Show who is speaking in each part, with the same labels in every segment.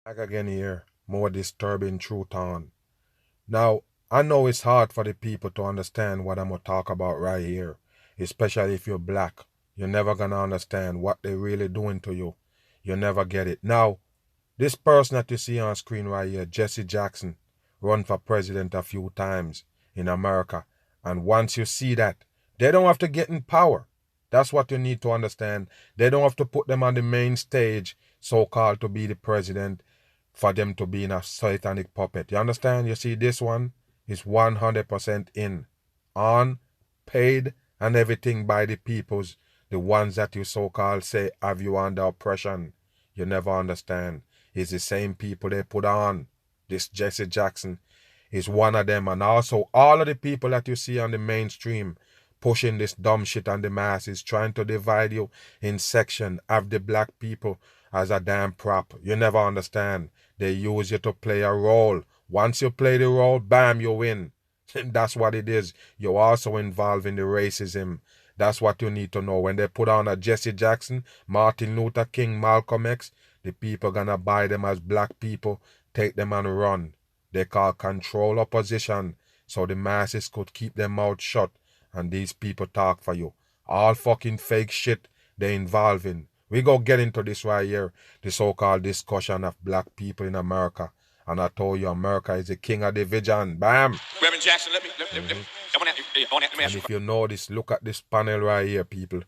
Speaker 1: Back again here, more disturbing truth on. Now, I know it's hard for the people to understand what I'm going to talk about right here, especially if you're black. You're never going to understand what they're really doing to you. You'll never get it. Now, this person that you see on screen right here, Jesse Jackson, run for president a few times in America. And once you see that, they don't have to get in power. That's what you need to understand. They don't have to put them on the main stage, so-called, to be the president, for them to be in a satanic puppet. You understand? You see, this one is 100% in, on, paid, and everything by the peoples, the ones that you so-called say have you under oppression. You never understand. It's the same people they put on. This Jesse Jackson is one of them. And also all of the people that you see on the mainstream pushing this dumb shit on the masses, trying to divide you in section, have the black people as a damn prop. You never understand. They use you to play a role. Once you play the role, bam, you win. That's what it is. You're also involved in the racism. That's what you need to know. When they put on a Jesse Jackson, Martin Luther King, Malcolm X, the people gonna buy them as black people, take them and run. They call control opposition, so the masses could keep their mouth shut and these people talk for you. All fucking fake shit they involved in. We go get into this right here, the so-called discussion of black people in America. And I told you, America is the king of division. Bam!
Speaker 2: Reverend Jackson, let me
Speaker 1: and if you notice, look at this panel right here, people.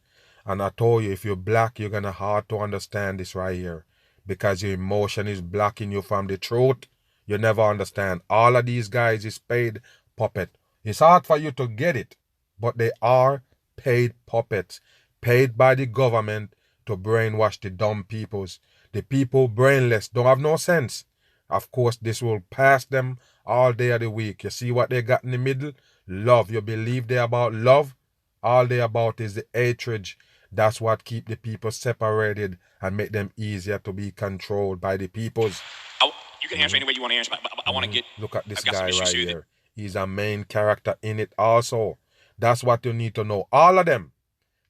Speaker 1: And I told you, if you're black, you're gonna hard to understand this right here. Because your emotion is blocking you from the truth. You never understand. All of these guys is paid puppet. It's hard for you to get it. But they are paid puppets. Paid by the government to brainwash the dumb peoples. The people brainless, don't have no sense. Of course, this will pass them all day of the week. You see what they got in the middle? Love. You believe they're about love? All they about is the hatred. That's what keep the people separated and make them easier to be controlled by the peoples.
Speaker 2: You can answer any way you want to answer, but I want to get...
Speaker 1: Look at this guy right here. He's a main character in it also. That's what you need to know. All of them,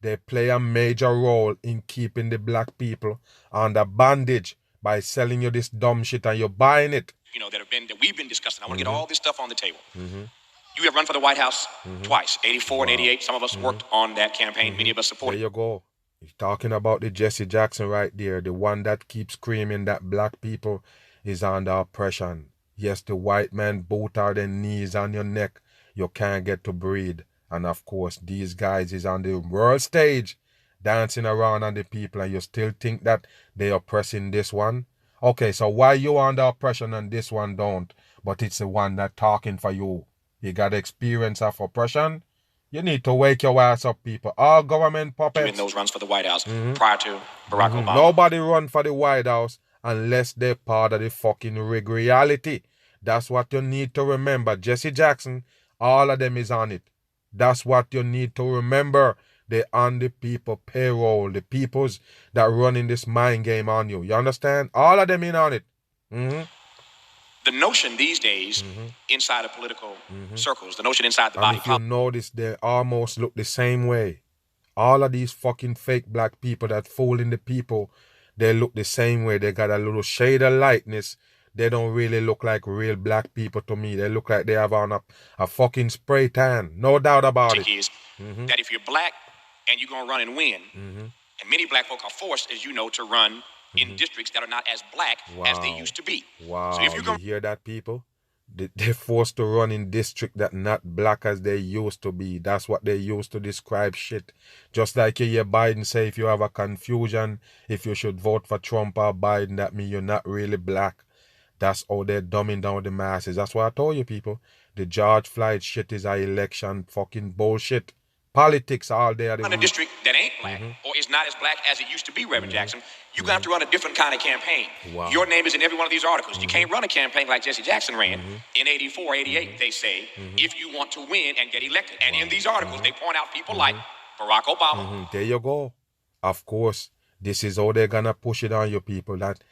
Speaker 1: they play a major role in keeping the black people under bondage by selling you this dumb shit and you're buying it.
Speaker 2: You know, that we've been discussing. I want to get all this stuff on the table. You have run for the White House twice, 84 and 88. Some of us worked on that campaign. Many of us supported.
Speaker 1: There you go. He's talking about the Jesse Jackson right there, the one that keeps screaming that black people is under oppression. Yes, the white man both are their knees on your neck. You can't get to breathe. And of course, these guys is on the world stage dancing around on the people, and you still think that they oppressing this one? Okay, so why you under oppression and this one don't? But it's the one that talking for you. You got experience of oppression? You need to wake your ass up, people. All government puppets.
Speaker 2: In those runs for the White House prior to Barack Obama.
Speaker 1: Nobody run for the White House unless they're part of the fucking rig reality. That's what you need to remember. Jesse Jackson, all of them is on it. That's what you need to remember. They're on the people payroll. The peoples that running this mind game on you. You understand? All of them in on it.
Speaker 2: The notion these days inside of political circles, the notion inside the body.
Speaker 1: If you notice, they almost look the same way. All of these fucking fake black people that fooling the people, they look the same way. They got a little shade of lightness. They don't really look like real black people to me. They look like they have on a fucking spray tan. No doubt about it.
Speaker 2: Is that if you're black and you're going to run and win, and many black folk are forced, as you know, to run in districts that are not as black as they used to be.
Speaker 1: Wow, so if you hear that, people? They're forced to run in districts that not black as they used to be. That's what they used to describe shit. Just like you hear Biden say, if you have a confusion, if you should vote for Trump or Biden, that means you're not really black. That's how they're dumbing down the masses. That's why I told you, people. The George Floyd shit is a election fucking bullshit. Politics all day.
Speaker 2: In a district that ain't black or is not as black as it used to be, Reverend Jackson, you're going to have to run a different kind of campaign.
Speaker 1: Wow.
Speaker 2: Your name is in every one of these articles. You can't run a campaign like Jesse Jackson ran in 84, 88, they say, if you want to win and get elected. And in these articles, they point out people like Barack Obama.
Speaker 1: There you go. Of course, this is how they're going to push it on you, people. That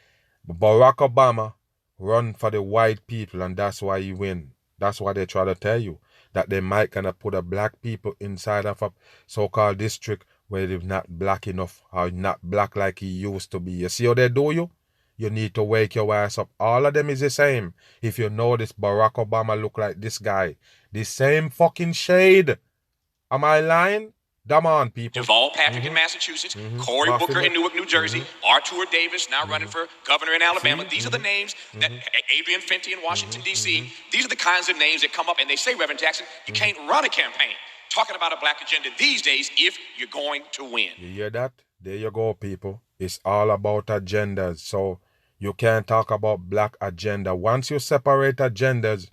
Speaker 1: Barack Obama run for the white people, and that's why he win. That's what they try to tell you. That they might gonna put a black people inside of a so-called district where they're not black enough or not black like he used to be. You see how they do you? you need to wake your ass up. All of them is the same. If you notice, Barack Obama look like this guy. The same fucking shade. Am I lying? Come on, people.
Speaker 2: Deval Patrick in Massachusetts, Cory Booker in Newark, New Jersey, Artur Davis now running for governor in Alabama. These are the names that Adrian Fenty in Washington, D.C. These are the kinds of names that come up, and they say, Reverend Jackson, you can't run a campaign talking about a black agenda these days if you're going to win.
Speaker 1: You hear that? There you go, people. It's all about agendas. So you can't talk about black agenda. Once you separate agendas,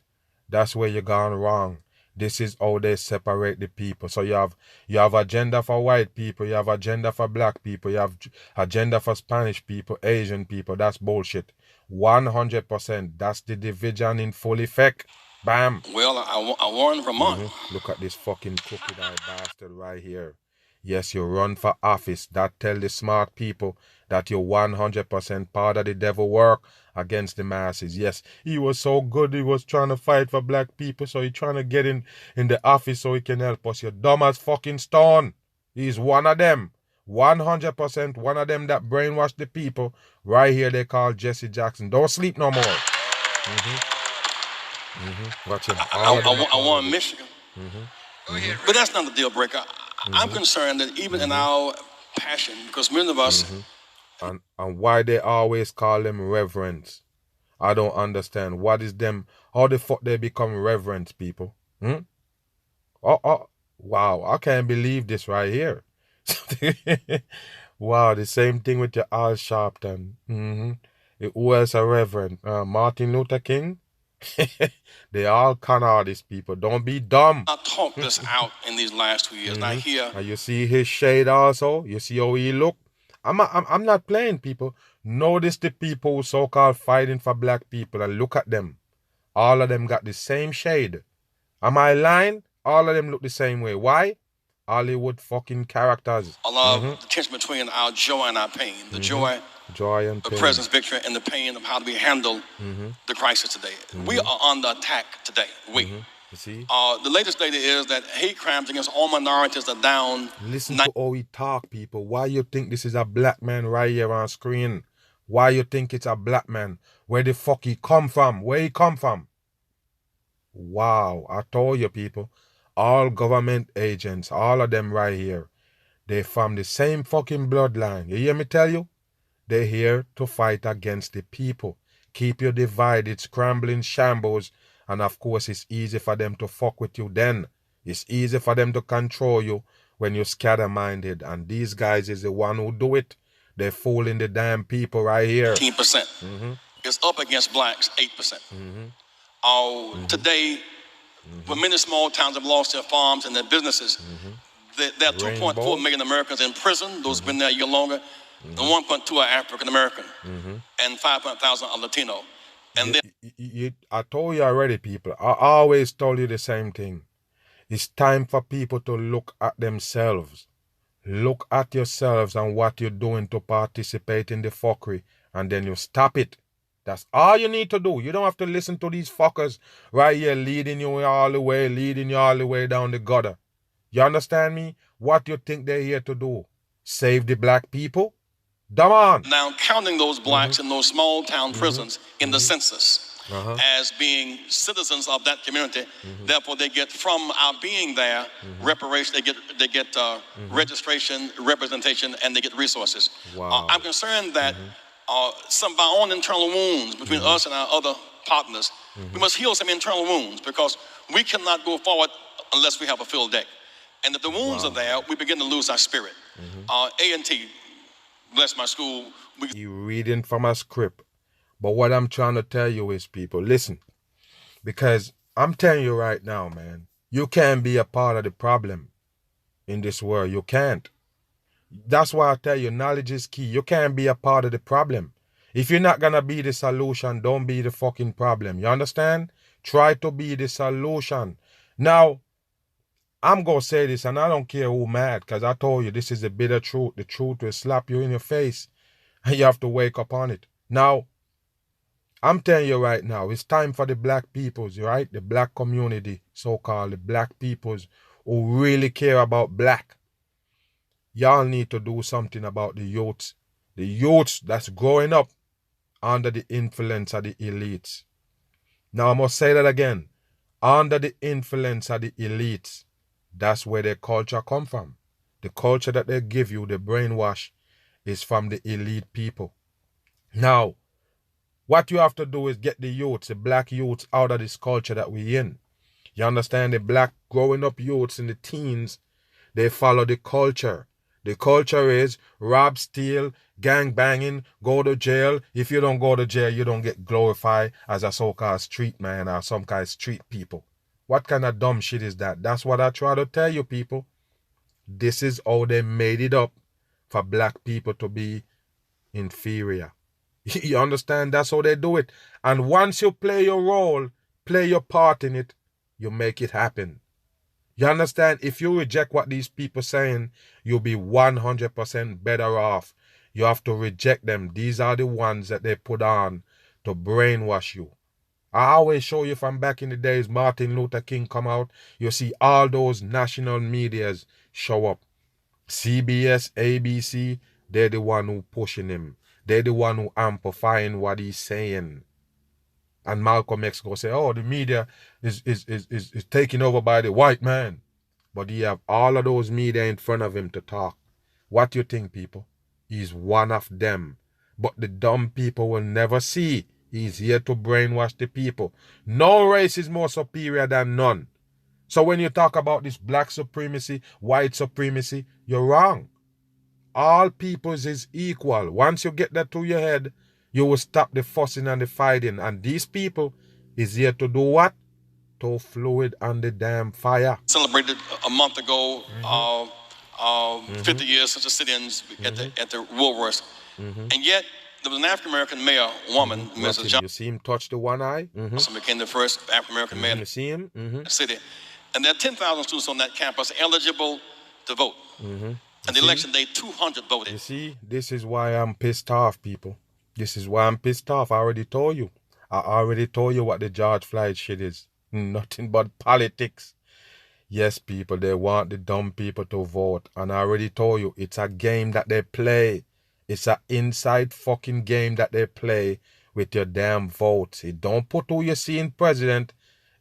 Speaker 1: that's where you're gone wrong. This is how they separate the people. So you have agenda for white people, you have agenda for black people, you have agenda for Spanish people, Asian people. That's bullshit. 100%. That's the division in full effect. Bam.
Speaker 3: Well, I won Vermont.
Speaker 1: Look at this fucking crooked-eyed bastard right here. Yes, you run for office. That tell the smart people that you're 100% part of the devil work against the masses. Yes, he was so good. He was trying to fight for black people, so he trying to get in the office so he can help us. You're dumb as fucking stone. He's one of them. 100% one of them that brainwash the people. Right here they call Jesse Jackson. Don't sleep no more. Watch him.
Speaker 3: I won Michigan. But that's not the deal breaker. I'm concerned that even in our passion, because many of us...
Speaker 1: And why they always call them reverends. I don't understand. What is them? How the fuck they become reverends, people? Wow, I can't believe this right here. Wow, the same thing with your Al Sharpton. Who else a reverend? Martin Luther King? They all con artist people. Don't be dumb.
Speaker 3: I talked this out in these last 2 years. Now here...
Speaker 1: And you see his shade also? You see how he look? I'm not playing, people. Notice the people who so-called fighting for black people and look at them. All of them got the same shade. Am I lying? All of them look the same way. Why? Hollywood fucking characters.
Speaker 3: A lot of the tension between our joy and our pain. The joy
Speaker 1: and
Speaker 3: the
Speaker 1: pain.
Speaker 3: presence victory and the pain of how do we handle the crisis today. We are under attack today.
Speaker 1: You see?
Speaker 3: The latest data is that hate crimes against all minorities are down.
Speaker 1: Listen to how he talk, people. Why you think this is a black man right here on screen? Why you think it's a black man? Where the fuck he come from? Where he come from? Wow, I told you, people. All government agents, all of them right here, they from the same fucking bloodline. You hear me tell you? They're here to fight against the people. Keep you divided, scrambling shambles. And of course, it's easy for them to fuck with you then. It's easy for them to control you when you're scatter-minded. And these guys is the one who do it. They're fooling the damn people right here.
Speaker 3: 18%. It's up against blacks, 8%. Today, when many small towns have lost their farms and their businesses, there are 2.4 million Americans in prison. Those have been there a year longer. And 1.2 are African-American. And 500,000 are Latino. And
Speaker 1: I told you already, people. I always told you the same thing. It's time for people to look at themselves. Look at yourselves and what you're doing to participate in the fuckery. And then you stop it. That's all you need to do. You don't have to listen to these fuckers right here leading you all the way down the gutter. You understand me? What you think they're here to do? Save the black people? Come on.
Speaker 3: Now, counting those blacks in those small town prisons in the census as being citizens of that community, therefore they get from our being there reparation, they get registration, representation, and they get resources.
Speaker 1: Wow.
Speaker 3: I'm concerned that some of our own internal wounds between us and our other partners, we must heal some internal wounds because we cannot go forward unless we have a filled deck. And if the wounds are there, we begin to lose our spirit. A&T, bless my school.
Speaker 1: You reading from a script. But what I'm trying to tell you is, people, listen. Because I'm telling you right now, man, you can't be a part of the problem in this world. You can't. That's why I tell you, knowledge is key. You can't be a part of the problem. If you're not going to be the solution, don't be the fucking problem. You understand? Try to be the solution. Now, I'm going to say this, and I don't care who mad, because I told you this is the bitter truth. The truth will slap you in your face, and you have to wake up on it. Now, I'm telling you right now, it's time for the black peoples, right? The black community, so-called, the black peoples who really care about black. Y'all need to do something about the youths. The youths that's growing up under the influence of the elites. Now I must say that again. Under the influence of the elites, that's where their culture come from. The culture that they give you, the brainwash, is from the elite people. Now, what you have to do is get the youths, the black youths, out of this culture that we're in. You understand? The black growing up youths and the teens, they follow the culture. The culture is rob, steal, gang banging, go to jail. If you don't go to jail, you don't get glorified as a so-called street man or some kind of street people. What kind of dumb shit is that? That's what I try to tell you, people. This is how they made it up for black people to be inferior. You understand? That's how they do it. And once you play your role, play your part in it, you make it happen. You understand? If you reject what these people saying, you'll be 100% better off. You have to reject them. These are the ones that they put on to brainwash you. I always show you from back in the days, Martin Luther King come out, you see all those national medias show up. CBS, ABC, they're the one who pushing him. They're the one who amplifying what he's saying. And Malcolm X go say, oh, the media is taken over by the white man. But he have all of those media in front of him to talk. What you think, people? He's one of them. But the dumb people will never see. He's here to brainwash the people. No race is more superior than none. So when you talk about this black supremacy, white supremacy, you're wrong. All peoples is equal. Once you get that to your head, you will stop the fussing and the fighting. And these people is here to do what? To fluid on the damn fire.
Speaker 3: Celebrated a month ago, 50 years since the sit-ins at the Woolworths. And yet, there was an African-American mayor, woman, Mrs. Johnson.
Speaker 1: You see him touch the one eye?
Speaker 3: Became the first African-American mayor
Speaker 1: You see him?
Speaker 3: in the city. And there are 10,000 students on that campus eligible to vote. And the election day, 200 voted.
Speaker 1: You see, this is why I'm pissed off, people. This is why I'm pissed off. I already told you. I already told you what the George Floyd shit is. Nothing but politics. Yes, people, they want the dumb people to vote. And I already told you, it's a game that they play. It's an inside fucking game that they play with your damn votes. It don't put who you see in president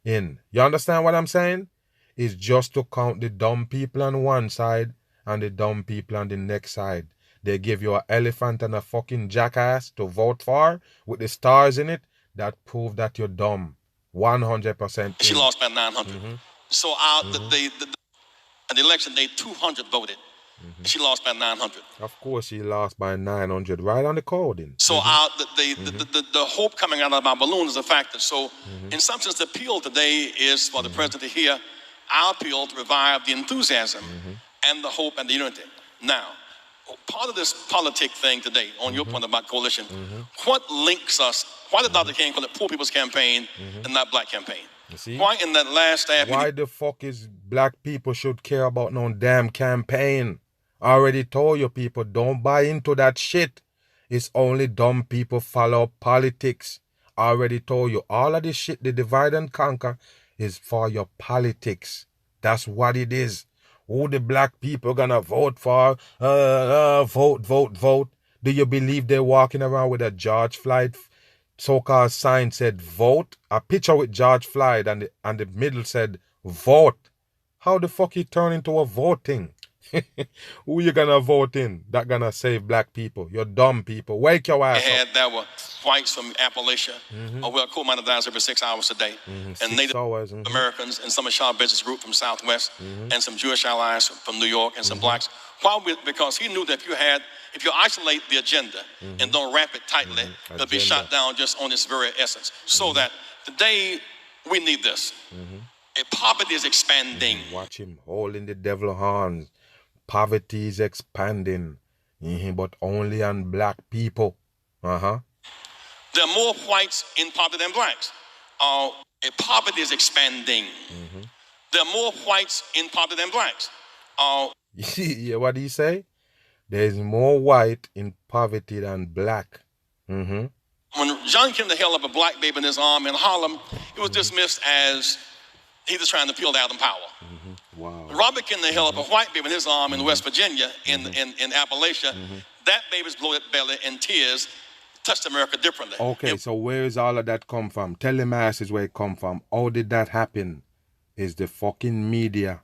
Speaker 1: in. You understand what I'm saying? It's just to count the dumb people on one side and the dumb people on the next side. They give you an elephant and a fucking jackass to vote for with the stars in it. That prove that you're dumb. 100%.
Speaker 3: She lost by 900. So the election day, 200 voted. She lost by 900.
Speaker 1: Of course, she lost by 900, right on the coding.
Speaker 3: So the hope coming out of my balloon is a factor. So in some sense, the appeal today is for the president to hear our appeal to revive the enthusiasm and the hope and the unity. Now, part of this politic thing today, on your point about coalition, what links us? Why did Dr. King call it Poor People's Campaign and not Black Campaign?
Speaker 1: You see?
Speaker 3: Why in that last staff?
Speaker 1: Why the fuck is black people should care about no damn campaign? I already told you, people, don't buy into that shit. It's only dumb people follow politics. I already told you, all of this shit, the divide and conquer, is for your politics. That's what it is. Who the black people gonna vote for? Vote. Do you believe they're walking around with a George Floyd so-called sign said vote? A picture with George Floyd and the middle said vote. How the fuck it turn into a voting? Who you gonna vote in that gonna save black people? You're dumb people. Wake your ass up.
Speaker 3: That were whites from Appalachia, where coal miner dies every 6 hours a day, and Native Americans and some of Shaw Business Group from Southwest, and some Jewish allies from New York, and some blacks. Why? Because he knew that if you isolate the agenda and don't wrap it tightly, it'll be shot down just on its very essence. So that today we need this. Poverty is expanding.
Speaker 1: Watch him holding the devil horns. Poverty is expanding, but only on black people.
Speaker 3: There are more whites in poverty than blacks. Poverty is expanding. There are more whites in poverty than blacks.
Speaker 1: Yeah, what do you say? There's more white in poverty than black. When
Speaker 3: John Kennedy held up a black baby in his arm in Harlem, it was dismissed as he was trying to peel Adam Powell.
Speaker 1: Wow.
Speaker 3: Robert Kennedy held up a white baby in his arm in West Virginia, in Appalachia. That baby's bloated belly in tears touched America differently.
Speaker 1: Okay, so where is all of that come from? Tell the masses where it come from. How did that happen? It's the fucking media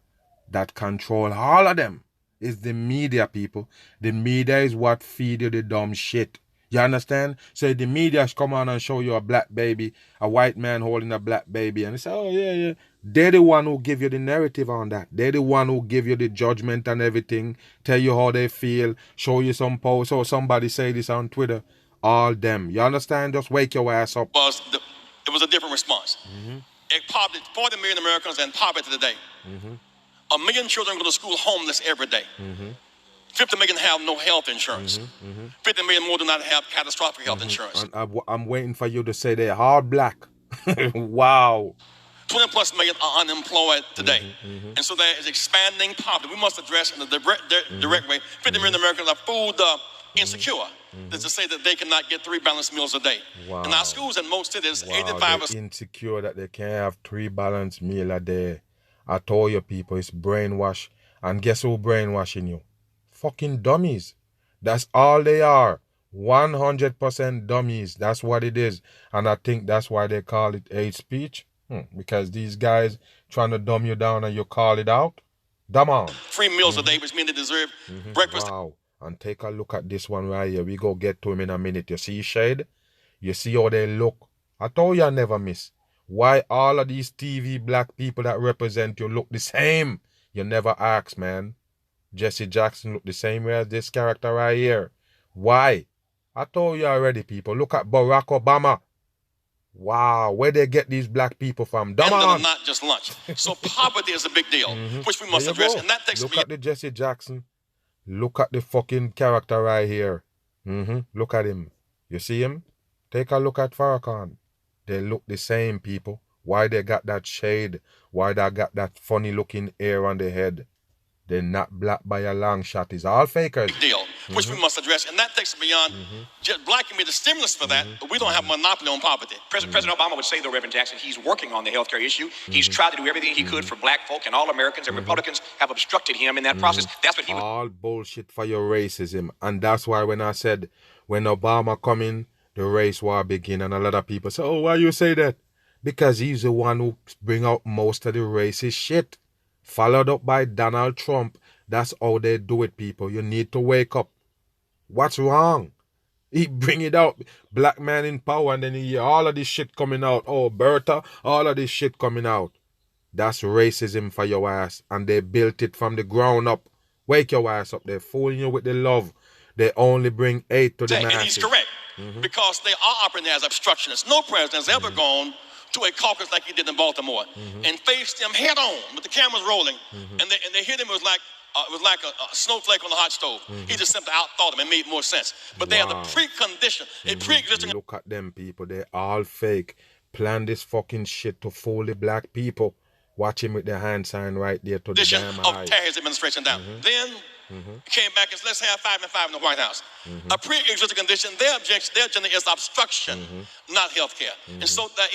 Speaker 1: that control all of them. It's the media, people. The media is what feed you the dumb shit. You understand? So the media come on and show you a black baby, a white man holding a black baby, and they say, oh, yeah. They're the one who give you the narrative on that. They're the one who give you the judgment and everything, tell you how they feel, show you some posts, or somebody say this on Twitter. All them. You understand? Just wake your ass up.
Speaker 3: It was a different response. Poverty, 40 million Americans in poverty today. 1 million children go to school homeless every day. 50 million have no health insurance. 50 million more do not have catastrophic health insurance.
Speaker 1: And I'm waiting for you to say they're hard black. Wow.
Speaker 3: 20 plus million are unemployed today. And so there is expanding poverty. We must address in a direct way. 50 million Americans are food insecure. That's to say that they cannot get 3 balanced meals a day.
Speaker 1: Wow.
Speaker 3: In our schools in most cities,
Speaker 1: Wow,
Speaker 3: 85%.
Speaker 1: they're insecure that they can't have 3 balanced meals a day. I told you people, it's brainwash. And guess who brainwashing you? Fucking dummies. That's all they are. 100% dummies. That's what it is. And I think that's why they call it hate speech. Because these guys trying to dumb you down and you call it out. Dumb on.
Speaker 3: 3 meals a day, which means they deserve breakfast.
Speaker 1: Wow. And take a look at this one right here. We go get to him in a minute. You see shade? You see how they look? I told you I never miss. Why all of these TV black people that represent you look the same? You never ask, man. Jesse Jackson look the same way as this character right here. Why? I told you already, people. Look at Barack Obama. Wow, where they get these black people from? Dumb on.
Speaker 3: Not just lunch. So poverty is a big deal, which we must address. And that takes
Speaker 1: Look at the Jesse Jackson. Look at the fucking character right here. Look at him. You see him? Take a look at Farrakhan. They look the same, people. Why they got that shade? Why they got that funny looking hair on their head? They're not black by a long shot. It's all fakers.
Speaker 3: Big deal, which we must address. And that takes beyond just black can be the stimulus for that, but we don't have a monopoly on poverty.
Speaker 2: President Obama would say, though, Reverend Jackson, he's working on the health care issue. He's tried to do everything he could for black folk, and all Americans and Republicans have obstructed him in that process. That's what he was.
Speaker 1: All bullshit for your racism. And that's why when I said, when Obama come in, the race war begin. And a lot of people say, oh, why you say that? Because he's the one who bring out most of the racist shit. Followed up by Donald Trump. That's how they do it, people. You need to wake up. What's wrong? He bring it out. Black man in power, and then you hear all of this shit coming out. Oh, Bertha, all of this shit coming out. That's racism for your ass. And they built it from the ground up. Wake your ass up. They're fooling you with the love. They only bring hate to the masses.
Speaker 3: And he's correct. Because they are operating as obstructionists. No president has ever gone to a caucus like he did in Baltimore and faced them head on with the cameras rolling, and they hit him. It was like a snowflake on a hot stove. He just simply outthought them and made more sense. But they have the precondition, a pre-existing.
Speaker 1: Look at them people. They're all fake. Plan this fucking shit to fool the black people. Watch him with the hand sign right there to the damn
Speaker 3: of
Speaker 1: eye.
Speaker 3: tear his administration down. Then came back and said, let's have 5 and 5 in the White House. A pre-existing condition. Their agenda is obstruction, not health care. And so there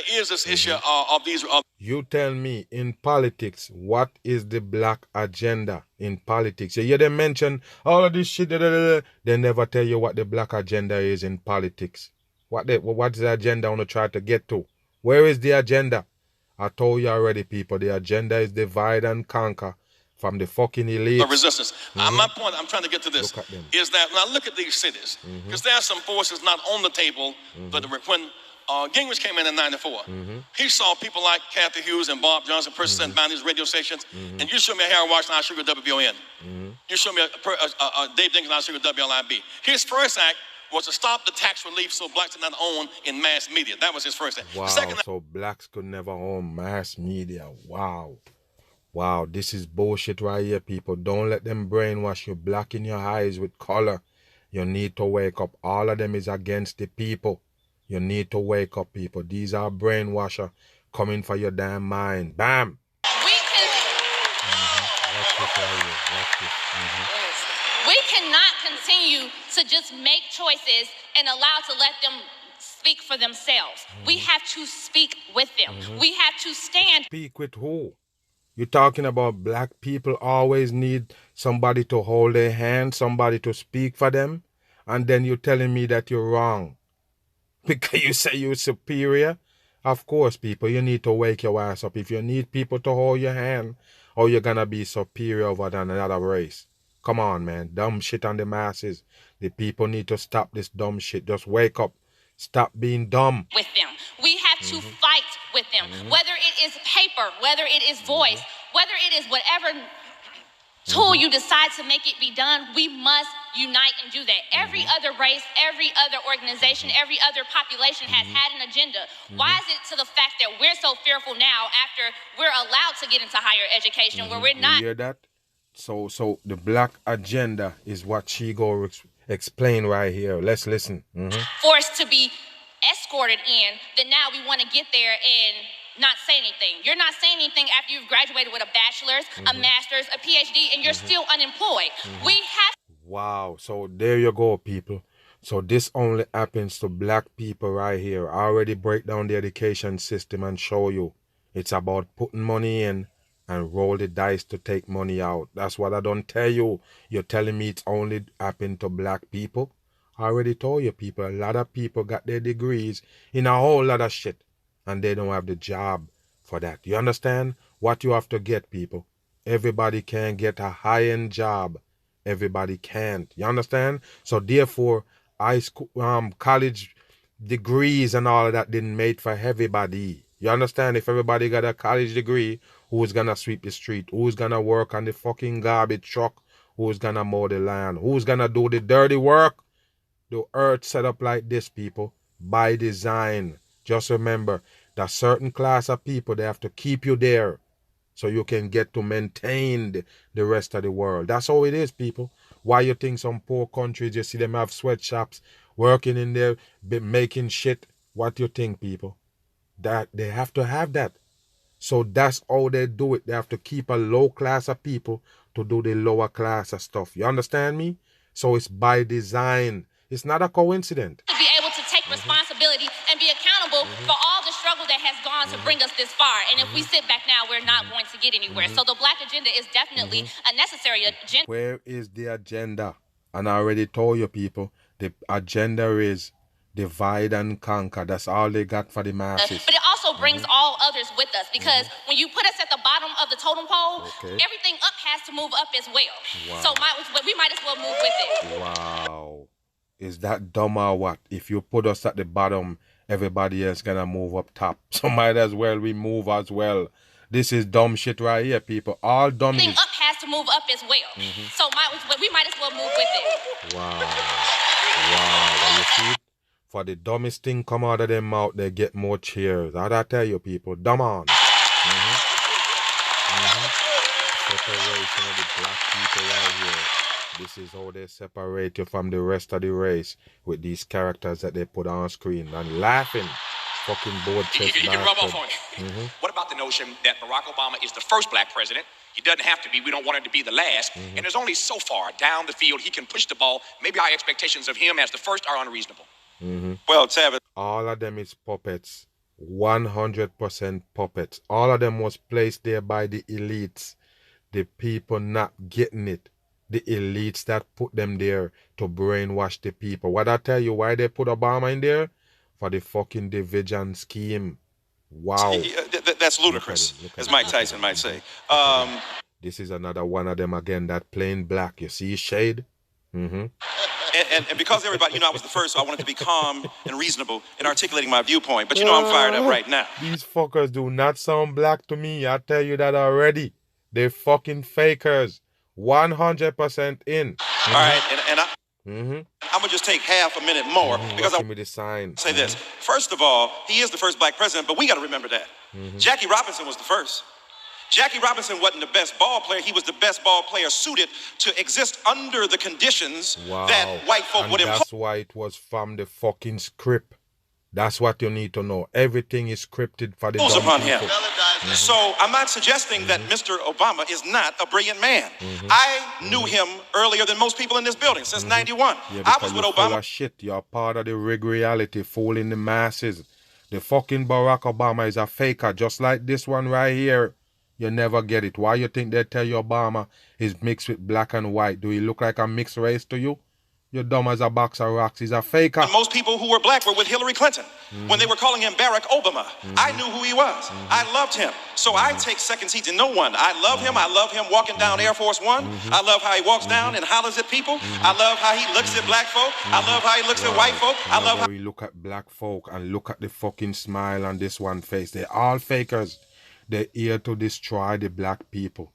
Speaker 3: is this issue of these.
Speaker 1: You tell me, in politics, what is the black agenda in politics? You hear them mention all of this shit. They never tell you what the black agenda is in politics. What's the agenda I want to try to get to? Where is the agenda? I told you already, people. The agenda is divide and conquer from the fucking elite.
Speaker 3: The resistance. My point I'm trying to get to this is that when I look at these cities, because there are some forces not on the table, but when Gingrich came in 94, he saw people like Kathy Hughes and Bob Johnson persistent on these radio stations, and you show me a Harold Washington, I sugar WBON. You show me a Dave Dinkins, I sugar WLIB. His first act was to stop the tax relief so blacks did not own in mass media. That was his first act.
Speaker 1: Wow, so blacks could never own mass media. Wow. Wow, this is bullshit right here, people. Don't let them brainwash you, blacken your eyes with color. You need to wake up. All of them is against the people. You need to wake up, people. These are brainwasher coming for your damn mind. Bam!
Speaker 4: We cannot continue to just make choices and allow to let them speak for themselves. We have to speak with them. We have to stand.
Speaker 1: Speak with who? You're talking about black people always need somebody to hold their hand, somebody to speak for them. and then you're telling me that you're wrong because you say you're superior. Of course, people, you need to wake your ass up. If you need people to hold your hand, or you're gonna be superior over than another race. Come on, man. Dumb shit on the masses. The people need to stop this dumb shit. Just wake up. Stop being dumb.
Speaker 4: With them. We have to fight with them. Whether it is paper, whether it is voice, whether it is whatever tool you decide to make it be done, we must unite and do that. Every other race, every other organization, every other population has had an agenda. Why is it to the fact that we're so fearful now after we're allowed to get into higher education where we're not?
Speaker 1: You hear that? So the black agenda is what she go explain right here. Let's listen.
Speaker 4: Forced to be escorted in, then now we want to get there and not say anything. You're not saying anything after you've graduated with a bachelor's, a master's, a PhD, and you're still unemployed. We have...
Speaker 1: Wow. So there you go, people. So this only happens to black people right here. I already break down the education system and show you. It's about putting money in and roll the dice to take money out. That's what I don't tell you. You're telling me it's only happened to black people. I already told you, people. A lot of people got their degrees in a whole lot of shit, and they don't have the job for that. You understand what you have to get, people? Everybody can get a high-end job. Everybody can't. You understand? So therefore, high school, college degrees and all of that didn't make for everybody. You understand? If everybody got a college degree, who's gonna sweep the street? Who's gonna work on the fucking garbage truck? Who's gonna mow the land? Who's gonna do the dirty work? The earth set up like this, people, by design. Just remember that certain class of people, they have to keep you there so you can get to maintain the rest of the world. That's how it is, people. Why you think some poor countries, you see them have sweatshops, working in there, making shit? What you think, people? That they have to have that. So that's how they do it. They have to keep a low class of people to do the lower class of stuff. You understand me? So it's by design. It's not a coincidence.
Speaker 4: To be able to take responsibility and be accountable for all the struggle that has gone to bring us this far. And if we sit back now, we're not going to get anywhere. So the black agenda is definitely a necessary agenda.
Speaker 1: Where is the agenda? And I already told you, people, the agenda is divide and conquer. That's all they got for the masses.
Speaker 4: But it also brings all others with us, because when you put us at the bottom of the totem pole, everything up has to move up as well.
Speaker 1: Wow.
Speaker 4: So we might as well move with it.
Speaker 1: Wow. Is that dumb or what? If you put us at the bottom, everybody else gonna move up top. So might as well we move as well. This is dumb shit right here, people. All dummies.
Speaker 4: Everything up has to move up as well. So we might as well move with it.
Speaker 1: Wow. Wow. You see? For the dumbest thing come out of their mouth, they get more cheers. How'd I tell you, people? Dumb on. Separation of the black people right here. This is how they separate you from the rest of the race with these characters that they put on screen and laughing. Fucking bored chest.
Speaker 2: You can rub off on it. What about the notion that Barack Obama is the first black president? He doesn't have to be. We don't want him to be the last. And there's only so far down the field he can push the ball. Maybe our expectations of him as the first are unreasonable.
Speaker 3: Well, Tavis,
Speaker 1: all of them is puppets. 100% puppets. All of them was placed there by the elites. The people not getting it. The elites that put them there to brainwash the people. What I tell you, why they put Obama in there? For the fucking division scheme. Wow.
Speaker 3: That's ludicrous, as Mike Tyson might say.
Speaker 1: This is another one of them again, that plain black. You see shade?
Speaker 3: And because everybody, I was the first, so I wanted to be calm and reasonable in articulating my viewpoint. But I'm fired up right now.
Speaker 1: These fuckers do not sound black to me. I tell you that already. They're fucking fakers. 100% in.
Speaker 3: All right, and I'm gonna just take half a minute more because I
Speaker 1: me the sign.
Speaker 3: Say this. First of all, he is the first black president, but we got to remember that Jackie Robinson was the first. Jackie Robinson wasn't the best ball player. He was the best ball player suited to exist under the conditions that white folk would impose.
Speaker 1: That's why it was from the fucking script. That's what you need to know. Everything is scripted for the dumb
Speaker 3: upon
Speaker 1: people.
Speaker 3: him. So I'm not suggesting that Mr. Obama is not a brilliant man. I knew him earlier than most people in this building, since 91.
Speaker 1: Yeah,
Speaker 3: I was with
Speaker 1: you're
Speaker 3: Obama.
Speaker 1: full of shit. You're part of the rig reality, fooling the masses. The fucking Barack Obama is a faker, just like this one right here. You never get it. Why you think they tell you Obama is mixed with black and white? Do he look like a mixed race to you? You're dumb as a box of rocks. He's a faker.
Speaker 3: And most people who were black were with Hillary Clinton. When they were calling him Barack Obama, I knew who he was. I loved him. So I take second seats in no one. I love him. I love him walking down Air Force One. I love how he walks down and hollers at people. I love how he looks at black folk. I love how he looks at white folk. I love how
Speaker 1: he look at black folk and look at the fucking smile on this one face. They're all fakers. They're here to destroy the black people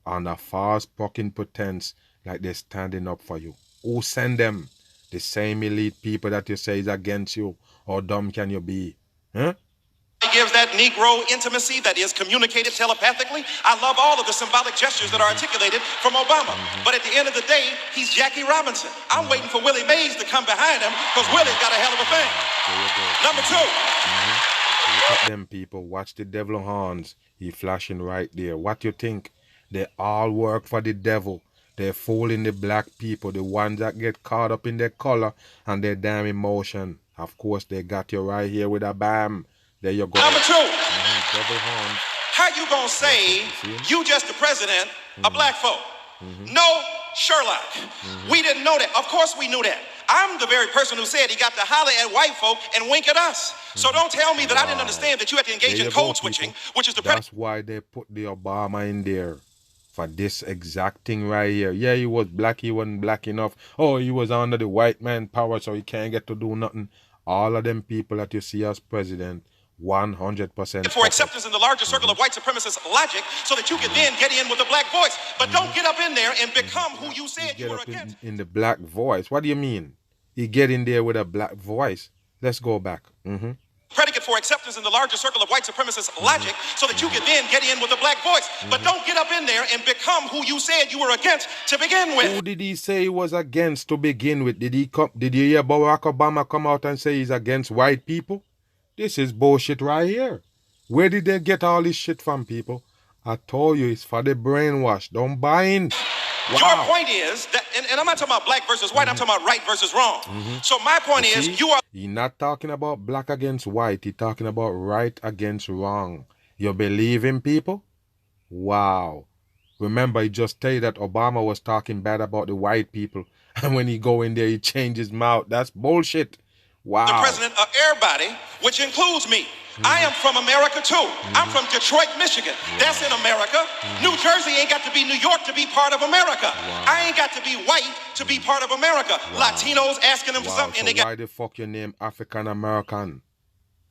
Speaker 1: on a false fucking pretense like they're standing up for you. Who send them? The same elite people that you say is against you. How dumb can you be? Huh?
Speaker 3: He gives that Negro intimacy that is communicated telepathically. I love all of the symbolic gestures that are articulated from Obama. But at the end of the day, he's Jackie Robinson. I'm waiting for Willie Mays to come behind him because Willie's got a hell of a thing. Number two.
Speaker 1: Look at them people. Watch the devil horns. He flashing right there. What you think? They all work for the devil. They're fooling the black people, the ones that get caught up in their color and their damn emotion. Of course, they got you right here with a bam. There you go.
Speaker 3: Number two.
Speaker 1: Devil horns.
Speaker 3: How you gonna say you just the president of black folk? No, Sherlock. We didn't know that. Of course we knew that. I'm the very person who said he got to holler at white folk and wink at us. So don't tell me that I didn't understand that you had to engage in code switching, which is the
Speaker 1: That's why they put the Obama in there. For this exact thing right here. Yeah, he was black, he wasn't black enough. Oh, he was under the white man power, so he can't get to do nothing. All of them people that you see as president, 100%.
Speaker 3: For acceptance in the larger circle of white supremacist logic, so that you can then get in with a black voice. But don't get up in there and become who you said you were against.
Speaker 1: In the black voice. What do you mean? He get in there with a black voice. Let's go back.
Speaker 3: Predicate for acceptance in the larger circle of white supremacist logic, so that you can then get in with a black voice. But don't get up in there and become who you said you were against to begin with.
Speaker 1: Who did he say he was against to begin with? Did you hear Barack Obama come out and say he's against white people? This is bullshit right here. Where did they get all this shit from, people? I told you, it's for the brainwash. Don't buy in.
Speaker 3: Wow. Your point is that, and I'm not talking about black versus white, I'm talking about right versus wrong. So my point is, you are...
Speaker 1: He's not talking about black against white. He's talking about right against wrong. You believe in people? Wow. Remember, he just told you that Obama was talking bad about the white people. And when he go in there, he change his mouth. That's bullshit. Wow.
Speaker 3: The president of everybody, which includes me. I am from America too. I'm from Detroit, Michigan. That's in America. New Jersey ain't got to be New York to be part of America. I ain't got to be white to be part of America. Latinos asking them for something, and they got...
Speaker 1: Why the fuck your name African American?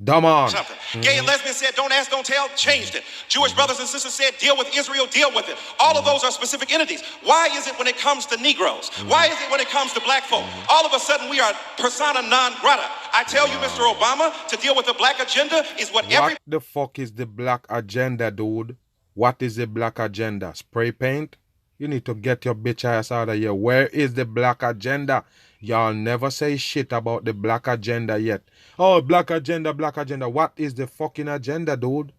Speaker 1: Dumb on.
Speaker 3: Something. Gay and lesbian said, don't ask, don't tell, changed it. Jewish brothers and sisters said, deal with Israel, deal with it. All of those are specific entities. Why is it when it comes to Negroes? Why is it when it comes to black folk? All of a sudden we are persona non grata. I tell you, Mr. Obama, to deal with the black agenda is what
Speaker 1: the fuck is the black agenda, dude? What is the black agenda? Spray paint? You need to get your bitch ass out of here. Where is the black agenda? Y'all never say shit about the black agenda yet. Oh, black agenda, black agenda. What is the fucking agenda, dude?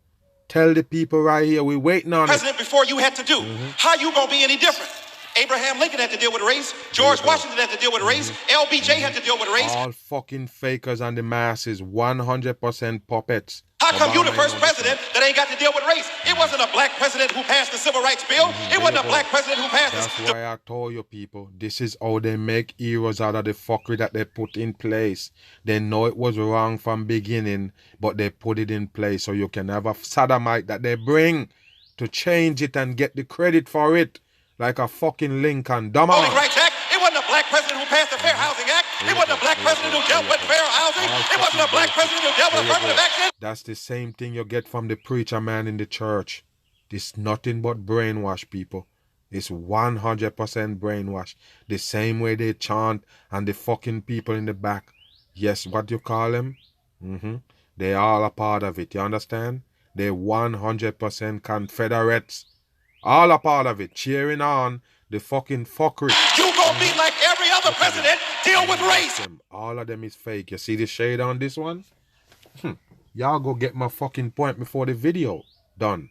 Speaker 1: Tell the people right here. We waiting on
Speaker 3: president before you had to do. How you gonna be any different? Abraham Lincoln had to deal with race. George Washington had to deal with race. LBJ had to deal with race.
Speaker 1: All fucking fakers and the masses. 100% puppets.
Speaker 3: How come you the first president that ain't got to deal with race? It wasn't a black president who passed the Civil Rights Bill. It wasn't a black president who passed this.
Speaker 1: That's why I told you people, this is how they make heroes out of the fuckery that they put in place. They know it was wrong from beginning, but they put it in place so you can have a sodomite that they bring to change it and get the credit for it. Like a fucking Lincoln. Dumb on.
Speaker 3: Voting Rights Act. It wasn't a black president who passed the Fair Housing Act. It wasn't a black president who dealt with fair housing. It wasn't a black president who dealt with affirmative action.
Speaker 1: That's the same thing you get from the preacher man in the church. This nothing but brainwash, people. It's 100% brainwash. The same way they chant and the fucking people in the back. Yes, what you call them? They all a part of it. You understand? They're 100% Confederates. All a part of it, cheering on the fucking fuckery.
Speaker 3: You gonna be like every other president, deal with race.
Speaker 1: All of them is fake. You see the shade on this one? Y'all go get my fucking point before the video done.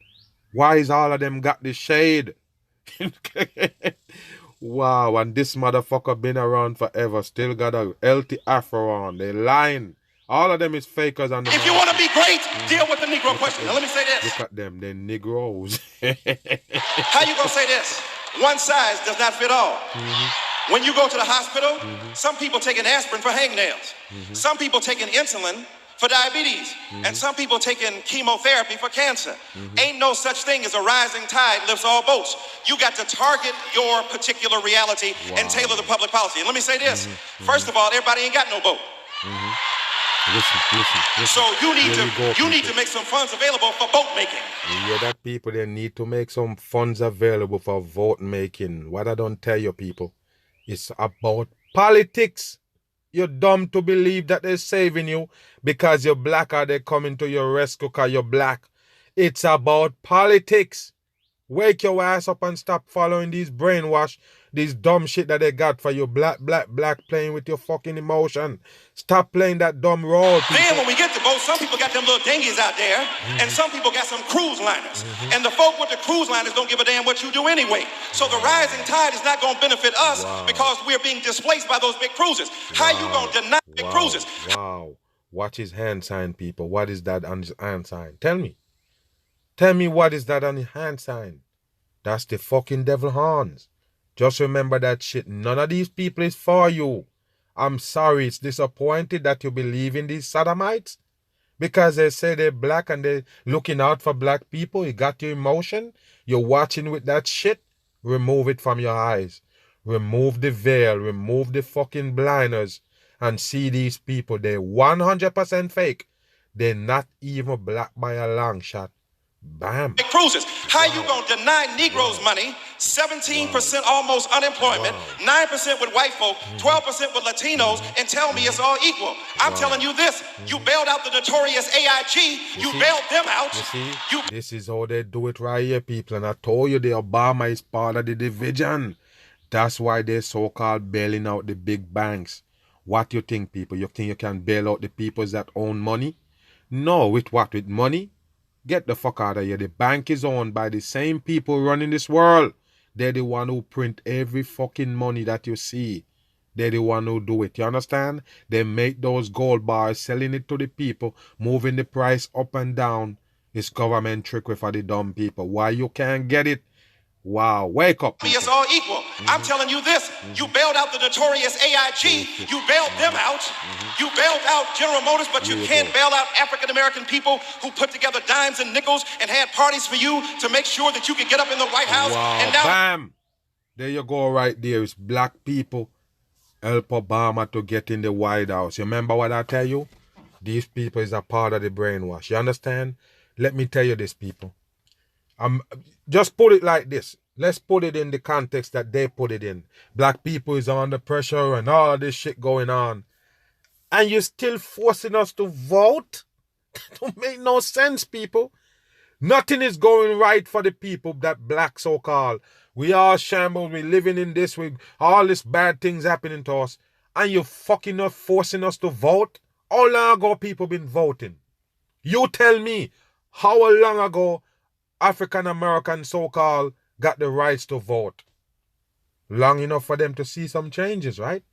Speaker 1: Why is all of them got the shade? Wow, and this motherfucker been around forever, still got a healthy afro on. They lying. All of them is fakers. On the
Speaker 3: if you want to be great, deal with the Negro question. Now let me say this.
Speaker 1: Look at them, they're Negroes.
Speaker 3: How you gonna say this? One size does not fit all. When you go to the hospital, some people taking aspirin for hangnails. Some people taking insulin for diabetes. And some people taking chemotherapy for cancer. Ain't no such thing as a rising tide lifts all boats. You got to target your particular reality and tailor the public policy. And let me say this. First of all, everybody ain't got no boat.
Speaker 1: Listen.
Speaker 3: So you need to make some funds available for boat making.
Speaker 1: You hear that, people? They need to make some funds available for vote making. What I don't tell you, people, it's about politics. You're dumb to believe that they're saving you because you're black or they're coming to your rescue because you're black. It's about politics. Wake your ass up and stop following these brainwash, these dumb shit that they got for you black playing with your fucking emotion. Stop playing that dumb role, people.
Speaker 3: Then when we get to boats, some people got them little dinghies out there, and some people got some cruise liners. And the folk with the cruise liners don't give a damn what you do anyway. So the rising tide is not going to benefit us because we're being displaced by those big cruises. How you going to deny big cruises?
Speaker 1: Wow. Watch his hand sign, people. What is that on his hand sign? Tell me. Tell me what is that on his hand sign. That's the fucking devil horns. Just remember that shit. None of these people is for you. I'm sorry, it's disappointed that you believe in these sodomites. Because they say they're black and they're looking out for black people. You got your emotion. You're watching with that shit. Remove it from your eyes. Remove the veil. Remove the fucking blinders. And see these people. They're 100% fake. They're not even black by a long shot. Bam.
Speaker 3: Cruises. How you gonna deny Negroes money? 17% almost unemployment, 9% with white folk, 12% with Latinos, and tell me it's all equal. I'm telling you this. You bailed out the notorious AIG. You bailed them out.
Speaker 1: This is how they do it right here, people. And I told you the Obama is part of the division. That's why they're so-called bailing out the big banks. What you think, people? You think you can bail out the people that own money? No, with what? With money? Get the fuck out of here. The bank is owned by the same people running this world. They're the one who print every fucking money that you see. They're the one who do it. You understand? They make those gold bars, selling it to the people, moving the price up and down. It's government trickery for the dumb people. Why you can't get it? Wow, wake up.
Speaker 3: It's all equal. I'm telling you this. You bailed out the notorious AIG. You bailed them out. You bailed out General Motors, but you can't bail out African-American people who put together dimes and nickels and had parties for you to make sure that you could get up in the White House.
Speaker 1: Wow,
Speaker 3: and now
Speaker 1: bam. There you go right there. It's black people help Obama to get in the White House. You remember what I tell you? These people is a part of the brainwash. You understand? Let me tell you this, people. Just put it like this. Let's put it in the context that they put it in. Black people is under pressure and all this shit going on. And you're still forcing us to vote? Don't make no sense, people. Nothing is going right for the people that black so-called. We are shambles. We living in this. We all this bad things happening to us. And you're fucking up forcing us to vote? How long ago people been voting? You tell me. How long ago African American so-called got the rights to vote? Long enough for them to see some changes, right?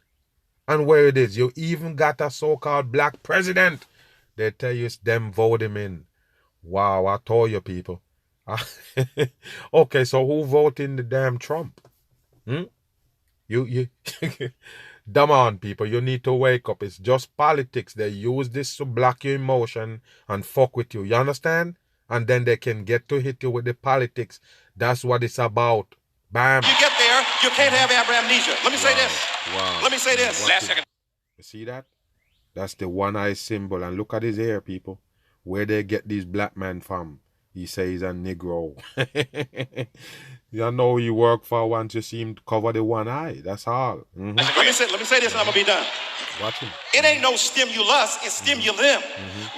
Speaker 1: And where it is, you even got a so-called black president. They tell you it's them vote him in. Wow, I told you, people. Okay, so who voted the damn Trump? You Come on, people, you need to wake up. It's just politics. They use this to block your emotion and fuck with you. You understand? And then they can get to hit you with the politics. That's what it's about. Bam.
Speaker 3: you get there, you can't have amnesia. Let me say this.
Speaker 1: Wow.
Speaker 3: Let me say this.
Speaker 2: Last second.
Speaker 1: You see that? That's the one-eye symbol. And look at his hair, people. Where they get these black men from. He says he's a Negro. You know he work for once you see him cover the one eye. That's all.
Speaker 3: Let me say this and I'm going to be done.
Speaker 1: Watch him.
Speaker 3: It ain't no stimulus, it's stimulum.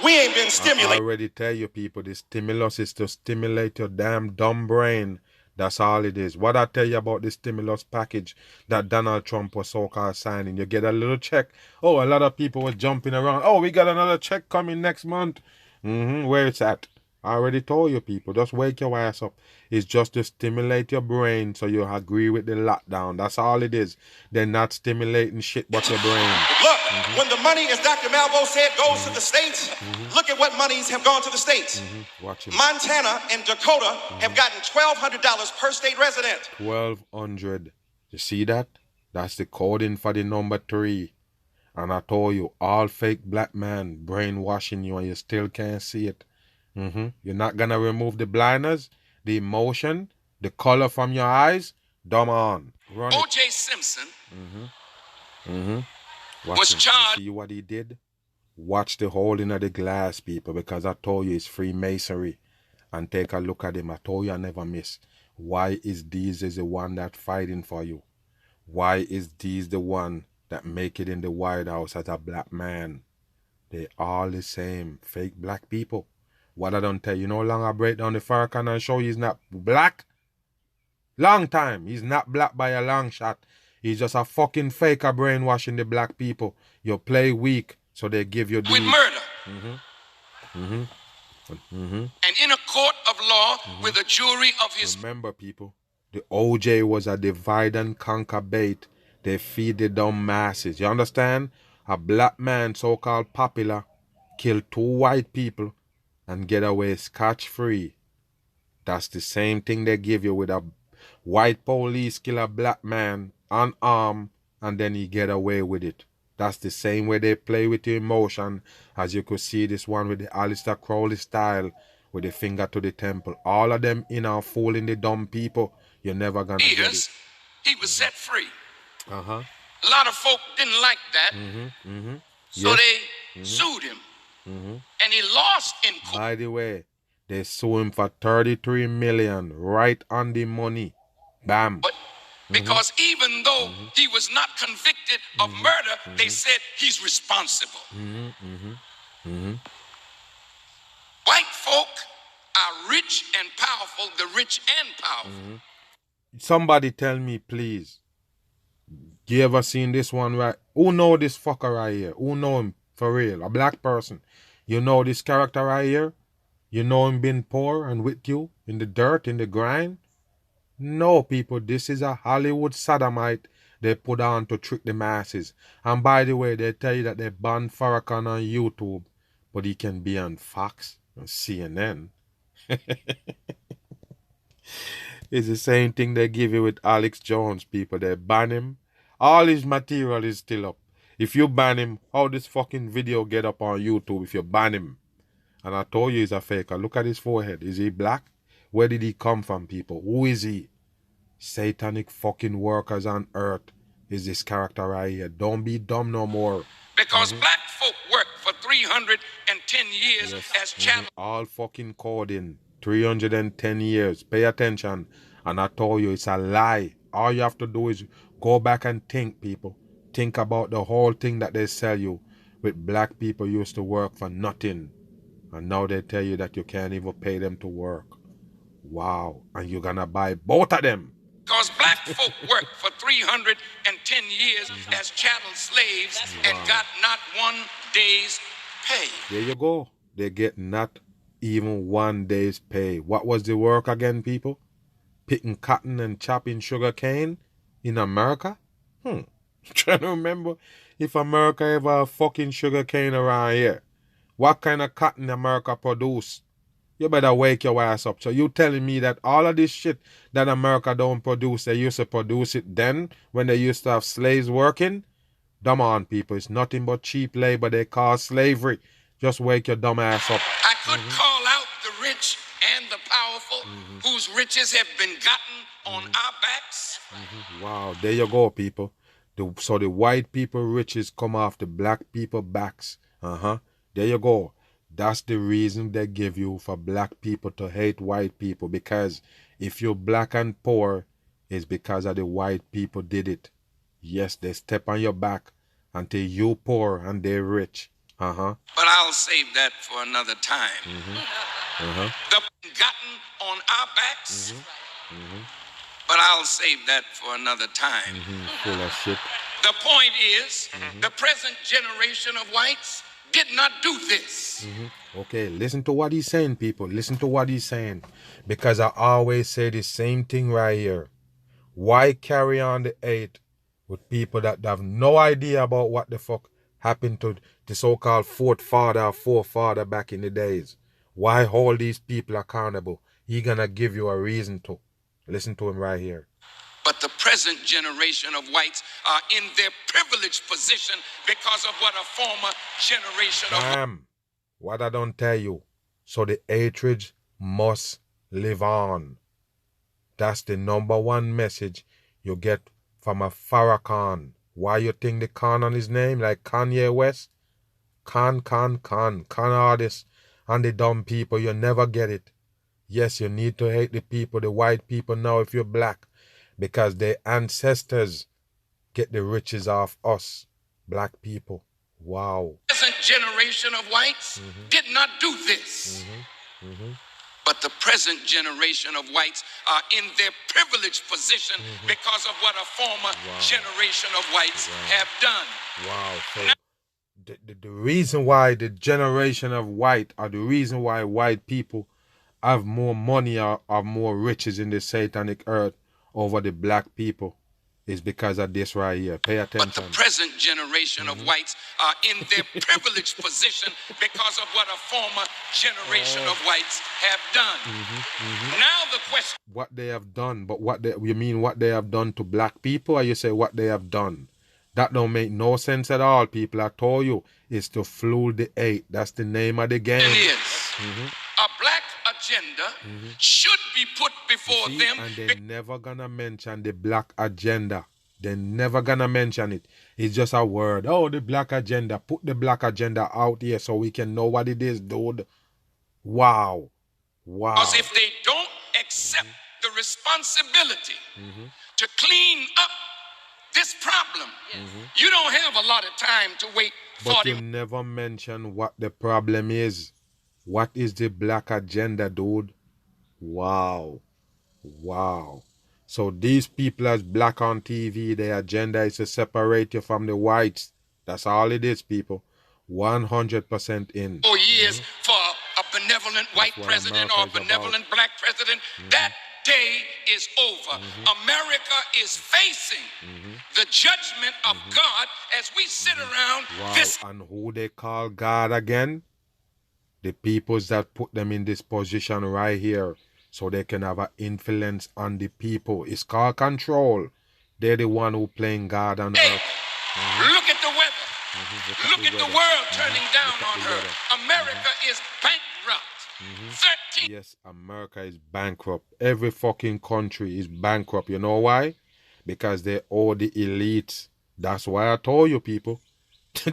Speaker 3: We ain't been
Speaker 1: I
Speaker 3: stimulated.
Speaker 1: already tell you, people, the stimulus is to stimulate your damn dumb brain. That's all it is. What I tell you about the stimulus package that Donald Trump was so-called signing, you get a little check. Oh, a lot of people were jumping around. Oh, we got another check coming next month. Where it's at? I already told you, people. Just wake your ass up. It's just to stimulate your brain so you agree with the lockdown. That's all it is. They're not stimulating shit but your brain.
Speaker 3: Look, when the money, as Dr. Malvo said, goes to the states, look at what monies have gone to the states.
Speaker 1: Watch him.
Speaker 3: Montana and Dakota have gotten $1,200 per state resident.
Speaker 1: $1,200. You see that? That's the coding for the number 3. And I told you, all fake black man brainwashing you and you still can't see it. You're not gonna remove the blinders, the emotion, the color from your eyes? Dumb on. Run it.
Speaker 3: O.J. Simpson
Speaker 1: Watch
Speaker 3: was
Speaker 1: him.
Speaker 3: charged.
Speaker 1: You see what he did? Watch the holding of the glass, people, because I told you it's Freemasonry. And take a look at him. I told you I never miss. Why is these the one that fighting for you? Why is these the one that make it in the White House as a black man? They all the same. Fake black people. What I don't tell you, no longer break down the Farrakhan and show he's not black. Long time. He's not black by a long shot. He's just a fucking faker brainwashing the black people. You play weak, so they give you
Speaker 3: with murder. And in a court of law with a jury of his.
Speaker 1: Remember, people, the OJ was a divide and conquer bait. They feed the dumb masses. You understand? A black man, so-called popular, killed 2 white people and get away scotch-free. That's the same thing they give you with a white police kill a black man unarmed and then he get away with it. That's the same way they play with your emotion, as you could see this one with the Aleister Crowley style with the finger to the temple. All of them in are fooling the dumb people. You're never gonna get it.
Speaker 3: He was set free.
Speaker 1: A
Speaker 3: lot of folk didn't like that. So they sued him. And he lost in court.
Speaker 1: By the way, they sued him for 33 million right on the money. Bam.
Speaker 3: But because even though he was not convicted of murder, they said he's responsible. White folk are rich and powerful, the rich and powerful.
Speaker 1: Somebody tell me, please. You ever seen this one right? Who know this fucker right here? Who know him for real? A black person. You know this character right here? You know him being poor and with you in the dirt, in the grind? No, people, this is a Hollywood sodomite they put on to trick the masses. And by the way, they tell you that they banned Farrakhan on YouTube, but he can be on Fox and CNN. It's the same thing they give you with Alex Jones, people. They ban him. All his material is still up. If you ban him, how this fucking video get up on YouTube if you ban him? And I told you he's a faker. Look at his forehead. Is he black? Where did he come from, people? Who is he? Satanic fucking workers on earth is this character right here. Don't be dumb no more.
Speaker 3: Because black folk worked for 310 years as channel.
Speaker 1: All fucking coding. 310 years. Pay attention. And I told you it's a lie. All you have to do is go back and think, people. Think about the whole thing that they sell you. With black people used to work for nothing. And now they tell you that you can't even pay them to work. Wow. And you're gonna buy both of them.
Speaker 3: Because black folk worked for 310 years as chattel slaves and got not 1 day's pay.
Speaker 1: There you go. They get not even 1 day's pay. What was the work again, people? Picking cotton and chopping sugar cane in America? Trying to remember if America ever have fucking sugar cane around here. What kind of cotton America produce? You better wake your ass up. So you telling me that all of this shit that America don't produce, they used to produce it then when they used to have slaves working? Dumb on, people. It's nothing but cheap labor they call slavery. Just wake your dumb ass up.
Speaker 3: I could call out the rich and the powerful whose riches have been gotten on our backs.
Speaker 1: Wow, there you go, people. So the white people riches come off the black people backs. There you go. That's the reason they give you for black people to hate white people. Because if you're black and poor, it's because of the white people did it. Yes, they step on your back until you poor and they rich.
Speaker 3: But I'll save that for another time. The gotten on our backs. But I'll save that for another time.
Speaker 1: Full of shit.
Speaker 3: The point is, the present generation of whites did not do this.
Speaker 1: Okay, listen to what he's saying, people. Listen to what he's saying. Because I always say the same thing right here. Why carry on the hate with people that have no idea about what the fuck happened to the so-called forefather back in the days? Why hold these people accountable? He gonna give you a reason to. Listen to him right here.
Speaker 2: But the present generation of whites are in their privileged position because of what a former generation of...
Speaker 1: What I don't tell you. So the hatred must live on. That's the #1 message you get from a Farrakhan. Why you think the Khan on his name? Like Kanye West? Khan artists and the dumb people, you never get it. Yes, you need to hate the people, the white people now if you're black, because their ancestors get the riches off us, black people. Wow.
Speaker 2: The present generation of whites did not do this. But the present generation of whites are in their privileged position because of what a former generation of whites have done.
Speaker 1: Wow. So the reason why the generation of white, or the reason why white people have more money or more riches in the satanic earth over the black people is because of this right here. Pay attention.
Speaker 2: But the present generation of whites are in their privileged position because of what a former generation of whites have done. Now the question...
Speaker 1: What they have done, but you mean what they have done to black people, or you say what they have done? That don't make no sense at all, people. I told you, it's to fuel the hate. That's the name of the game.
Speaker 2: It is. A black agenda should be put before them.
Speaker 1: And they're never gonna mention the black agenda. They're never gonna mention it. It's just a word. Oh, the black agenda. Put the black agenda out here so we can know what it is, dude. Wow.
Speaker 2: Because if they don't accept the responsibility to clean up this problem, you don't have a lot of time to wait.
Speaker 1: But you never mention what the problem is. What is the black agenda, dude? Wow. So these people as black on TV, their agenda is to separate you from the whites. That's all it is, people. 100% in.
Speaker 2: 4 years for a benevolent white president or a benevolent black president. That day is over. America is facing the judgment of God as we sit around this.
Speaker 1: And who they call God again? The peoples that put them in this position right here so they can have an influence on the people. It's called control. They're the one who playing God on earth.
Speaker 2: Look at the weather. Look at the world turning down on her. America is bankrupt. 13.
Speaker 1: Yes, America is bankrupt. Every fucking country is bankrupt. You know why? Because they owe the elites. That's why I told you, people.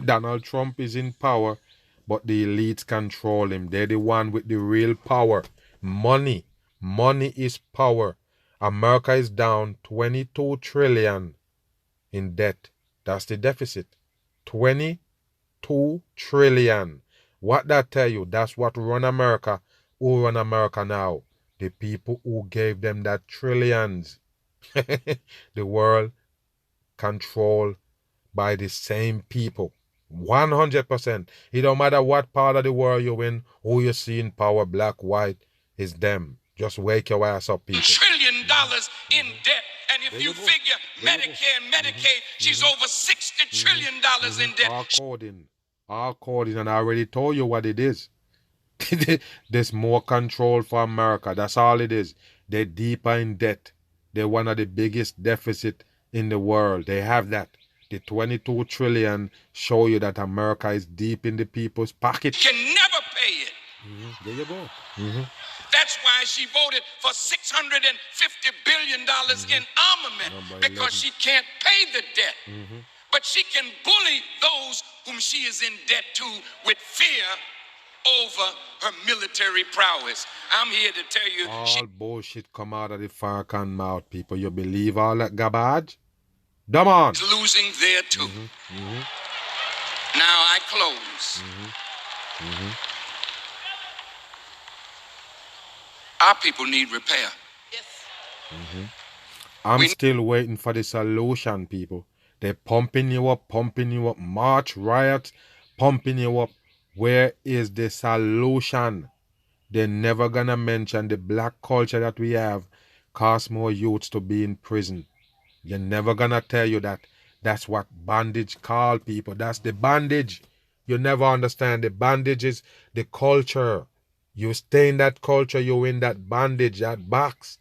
Speaker 1: Donald Trump is in power, but the elites control him. They're the one with the real power. Money. Money is power. America is down 22 trillion in debt. That's the deficit. 22 trillion. What that tell you? That's what run America. Who run America now? The people who gave them that trillions. The world controlled by the same people. 100%. It don't matter what part of the world you're in, who you see in power, black, white, it's them. Just wake your ass up, people.
Speaker 2: $1 trillion in debt. And if you figure Medicare and Medicaid, she's over $60 trillion in debt.
Speaker 1: All coding, and I already told you what it is. There's more control for America. That's all it is. They're deeper in debt. They're one of the biggest deficit in the world. They have that. The 22 trillion show you that America is deep in the people's pocket.
Speaker 2: Can never pay it.
Speaker 1: There you go.
Speaker 2: That's why she voted for $650 billion in armament, because she can't pay the debt. But she can bully those whom she is in debt to with fear over her military prowess. I'm here to tell you,
Speaker 1: all bullshit come out of the Farrakhan mouth, people. You believe all that garbage? Come on.
Speaker 2: Losing there too. Now I close. Our people need repair. Yes.
Speaker 1: I'm still waiting for the solution, people. They're pumping you up, march, riots, pumping you up. Where is the solution? They're never gonna mention the black culture that we have costs more youths to be in prison. You're never gonna tell you that. That's what bondage call, people. That's the bondage. You never understand. The bondage is the culture. You stay in that culture, you in that bondage, that box.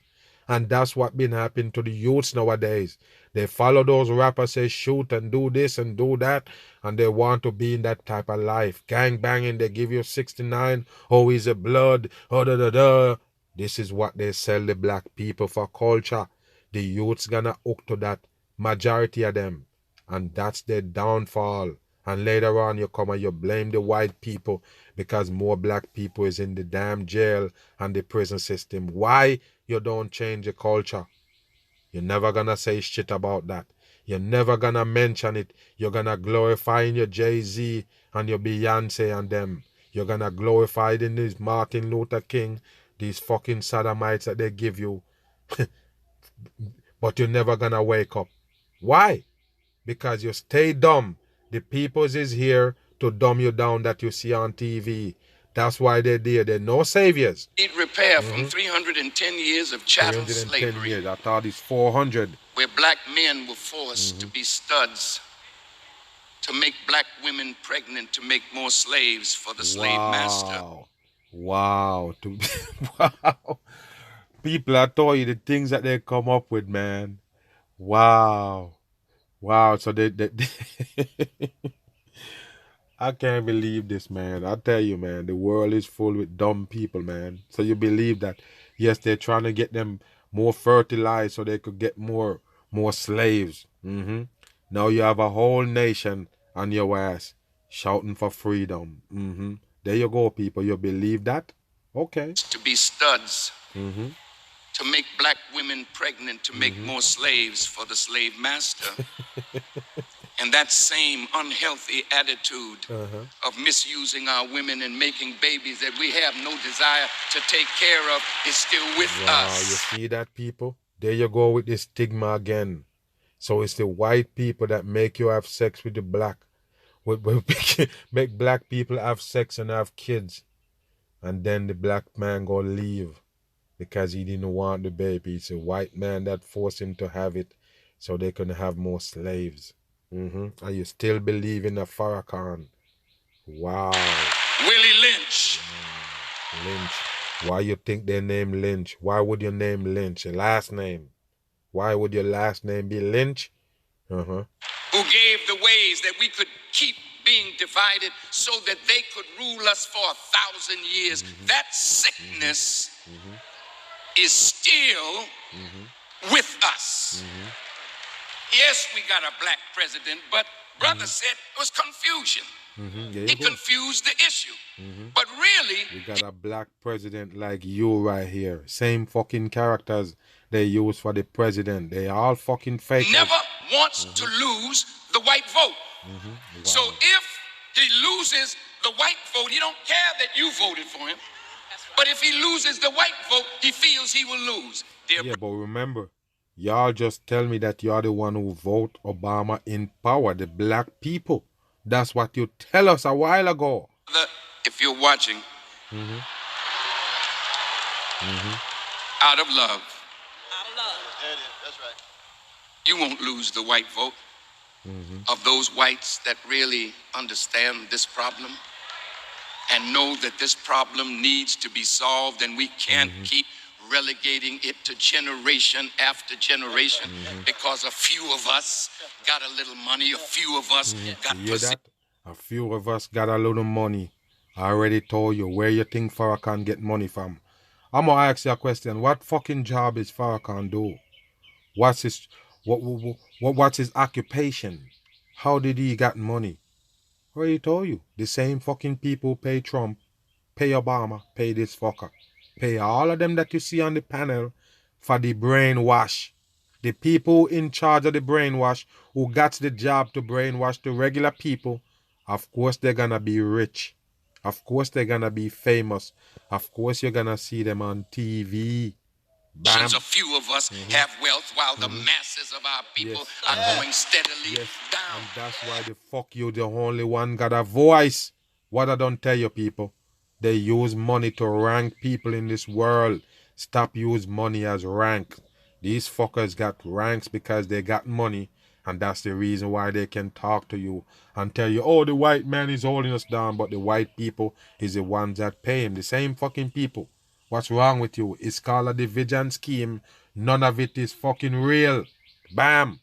Speaker 1: And that's what been happening to the youths nowadays. They follow those rappers, say shoot and do this and do that, and they want to be in that type of life. Gang banging, they give you 69, oh, he's a blood, oh, da da da. This is what they sell the black people for culture. The youths gonna hook to that, majority of them. And that's their downfall. And later on you come and you blame the white people because more black people is in the damn jail and the prison system. Why you don't change the culture? You're never gonna say shit about that. You're never gonna mention it. You're gonna glorify in your Jay-Z and your Beyonce and them. You're gonna glorify it in this Martin Luther King, these fucking sodomites that they give you. But you're never gonna wake up. Why? Because you stay dumb. The peoples is here to dumb you down that you see on TV. That's why they're there. They're no saviors.
Speaker 2: Need repair from 310 years of chattel
Speaker 1: 310
Speaker 2: slavery,
Speaker 1: years. I thought it's 400.
Speaker 2: where black men were forced to be studs, to make black women pregnant, to make more slaves for the slave master.
Speaker 1: Wow. Wow. People, I told you the things that they come up with, man. Wow. So they I can't believe this, man. I tell you, man, the world is full with dumb people, man. So you believe that, yes, they're trying to get them more fertilized so they could get more slaves. Now you have a whole nation on your ass shouting for freedom. There you go, people. You believe that? Okay.
Speaker 2: To be studs, to make black women pregnant, to make more slaves for the slave master. And that same unhealthy attitude of misusing our women and making babies that we have no desire to take care of is still with us.
Speaker 1: You see that, people? There you go with this stigma again. So it's the white people that make you have sex with the black. Make black people have sex and have kids. And then the black man go leave because he didn't want the baby. It's a white man that forced him to have it so they can have more slaves. And you still believe in a Farrakhan. Wow.
Speaker 2: Willie Lynch.
Speaker 1: Lynch. Why you think they name Lynch? Why would you name Lynch? Your last name. Why would your last name be Lynch?
Speaker 2: Who gave the ways that we could keep being divided so that they could rule us for 1,000 years. That sickness is still with us. Yes, we got a black president, but brother said it was confusion. He confused the issue. But really,
Speaker 1: we got a black president like you right here. Same fucking characters they use for the president. They all fucking fake.
Speaker 2: Never wants to lose the white vote. So if he loses the white vote, he don't care that you voted for him. But if he loses the white vote, he feels he will lose.
Speaker 1: Yeah, but remember, y'all just tell me that you're the one who vote Obama in power, the black people. That's what you tell us a while ago.
Speaker 2: If you're watching, out of love,
Speaker 3: That's right.
Speaker 2: you won't lose the white vote of those whites that really understand this problem and know that this problem needs to be solved, and we can't keep relegating it to generation after generation because a few of us got a little money, a few of us got
Speaker 1: that? A few of us got a little money. I already told you where you think Farrakhan get money from. I'm gonna ask you a question. What fucking job is Farrakhan do? What's his what's his occupation? How did he get money? I already told you. The same fucking people pay Trump, pay Obama, pay this fucker. Pay all of them that you see on the panel for the brainwash. The people in charge of the brainwash who got the job to brainwash the regular people, of course they're gonna be rich. Of course they're gonna be famous. Of course you're gonna see them on TV. Bam.
Speaker 2: A few of us have wealth while the masses of our people are going steadily down.
Speaker 1: And that's why the fuck you the only one got a voice. What I don't tell you, people. They use money to rank people in this world. Stop use money as rank. These fuckers got ranks because they got money. And that's the reason why they can talk to you and tell you, oh, the white man is holding us down. But the white people is the ones that pay him. The same fucking people What's wrong with you? It's called a division scheme. None of it is fucking real. Bam.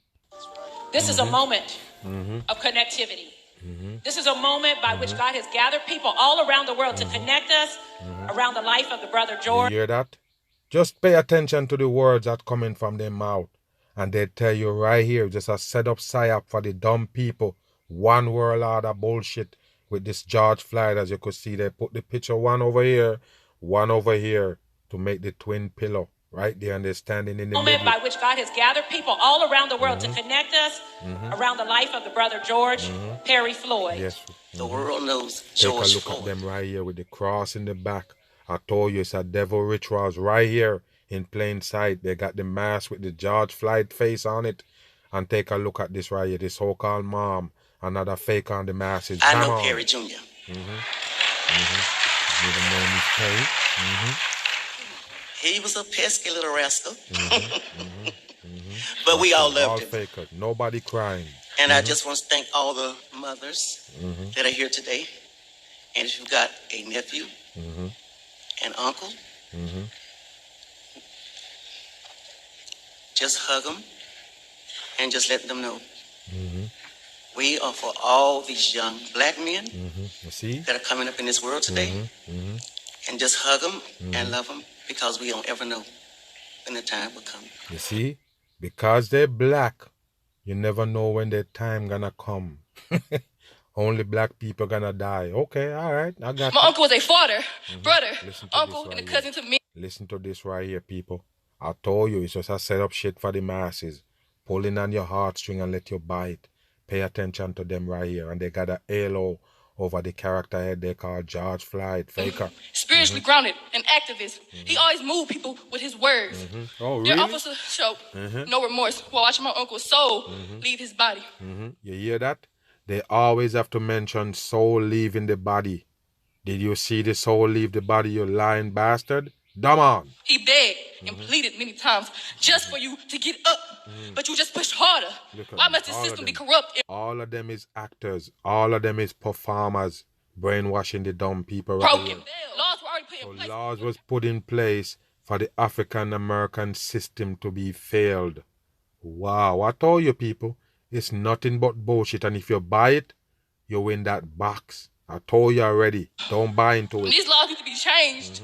Speaker 5: This is a moment of connectivity. This is a moment by which God has gathered people all around the world to connect us around the life of the brother George.
Speaker 1: You hear that? Just pay attention to the words that coming from their mouth. And they tell you right here, just a set up psyop for the dumb people. One world order bullshit with this George Floyd. As you could see, they put the picture one over here to make the twin pillow. Right there, and they're standing in the
Speaker 5: moment
Speaker 1: middle.
Speaker 5: by which God has gathered people all around the world to connect us around the life of the brother George Perry Floyd.
Speaker 1: Yes.
Speaker 6: The world knows
Speaker 1: Take
Speaker 6: George
Speaker 1: a look
Speaker 6: Floyd.
Speaker 1: at them right here with the cross in the back. I told you it's a devil rituals right here in plain sight. They got the mask with the George Floyd face on it. And take a look at this right here, the so-called mom. Another fake on the mask.
Speaker 6: I know Perry Jr.
Speaker 1: You don't know me, Perry?
Speaker 6: He was a pesky little rascal. But we all loved him.
Speaker 1: Faker. Nobody crying.
Speaker 6: And I just want to thank all the mothers that are here today. And if you've got a nephew, an uncle, just hug them and just let them know. We are for all these young black men
Speaker 1: You see?
Speaker 6: that are coming up in this world today. And just hug them and love them, because we don't ever know when the time will come.
Speaker 1: You see? Because they're black, you never know when their time gonna come. Only black people gonna die. Okay, all right, I got
Speaker 5: My
Speaker 1: you.
Speaker 5: uncle was a father, brother,
Speaker 1: Listen to
Speaker 5: uncle,
Speaker 1: this
Speaker 5: and a
Speaker 1: right
Speaker 5: cousin to me.
Speaker 1: Listen to this right here, people. I told you, it's just a set up shit for the masses. Pulling on your heartstring and let you bite. Pay attention to them right here. And they got a halo over the character head they call George Floyd, faker.
Speaker 5: Spiritually grounded, an activist. He always moved people with his words.
Speaker 1: Oh,
Speaker 5: Dear
Speaker 1: really?
Speaker 5: officer showed no remorse while watching my uncle's soul leave his body.
Speaker 1: You hear that? They always have to mention soul leaving the body. Did you see the soul leave the body, you lying bastard? Come on.
Speaker 5: He begged and pleaded many times just for you to get up, but you just pushed harder.
Speaker 1: Look at
Speaker 5: Why
Speaker 1: them,
Speaker 5: must the
Speaker 1: all of
Speaker 5: system be
Speaker 1: them.
Speaker 5: corrupt?
Speaker 1: All of them is actors. All of them is performers. Brainwashing the dumb people right
Speaker 5: Broken.
Speaker 1: here.
Speaker 5: Laws were already put
Speaker 1: So
Speaker 5: in place.
Speaker 1: laws was put in place for the African American system to be failed. Wow, I told you people, it's nothing but bullshit. And if you buy it, you win that box. I told you already. Don't buy into it.
Speaker 5: These laws need to be changed.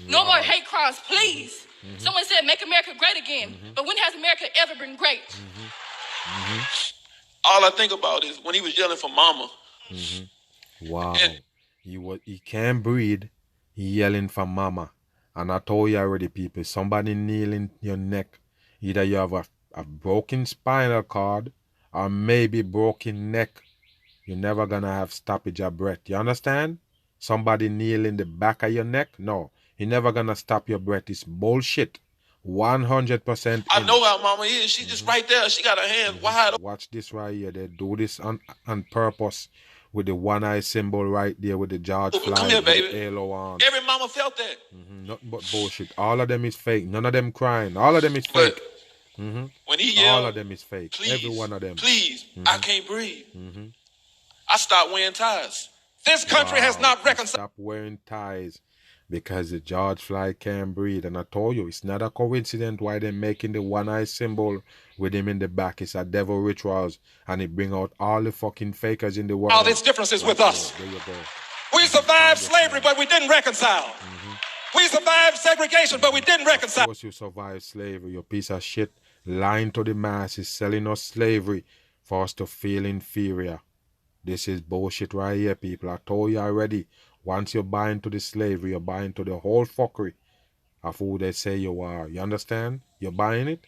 Speaker 5: No more hate crimes, please. Someone said make America great again. But when has America ever been great?
Speaker 3: All I think about is when he was yelling for mama.
Speaker 1: Wow. He can't breathe. He yelling for mama. And I told you already, people, somebody kneeling your neck. Either you have a broken spinal cord or maybe broken neck. You're never gonna have stoppage of breath. You understand? Somebody kneeling the back of your neck? No. You're never gonna stop your breath. It's bullshit. 100%.
Speaker 3: I know how mama is. She's just right there. She got her hands wide open.
Speaker 1: Watch this right here. They do this on purpose with the one eye symbol right there with the George Floyd.
Speaker 3: Come here,
Speaker 1: with the
Speaker 3: baby.
Speaker 1: halo on.
Speaker 3: Every mama felt that.
Speaker 1: Nothing but bullshit. All of them is fake. None of them crying. All of them is
Speaker 3: But
Speaker 1: fake.
Speaker 3: when he
Speaker 1: All
Speaker 3: yelled,
Speaker 1: of them is fake.
Speaker 3: please,
Speaker 1: Every one of them.
Speaker 3: please, I can't breathe. I stopped wearing ties. This country has not reconciled.
Speaker 1: Stop wearing ties because the George Floyd can't breathe. And I told you, it's not a coincidence why they're making the one eye symbol with him in the back. It's a devil rituals, and it bring out all the fucking fakers in the world.
Speaker 3: All these differences with us.
Speaker 1: There you go.
Speaker 3: We survived slavery, but we didn't reconcile. We survived segregation, but we didn't
Speaker 1: Of
Speaker 3: reconcile.
Speaker 1: course you survive slavery, you piece of shit. Lying to the masses, selling us slavery for us to feel inferior. This is bullshit right here, people. I told you already. Once you buy into the slavery, you're buying into the whole fuckery of who they say you are. You understand? You're buying it?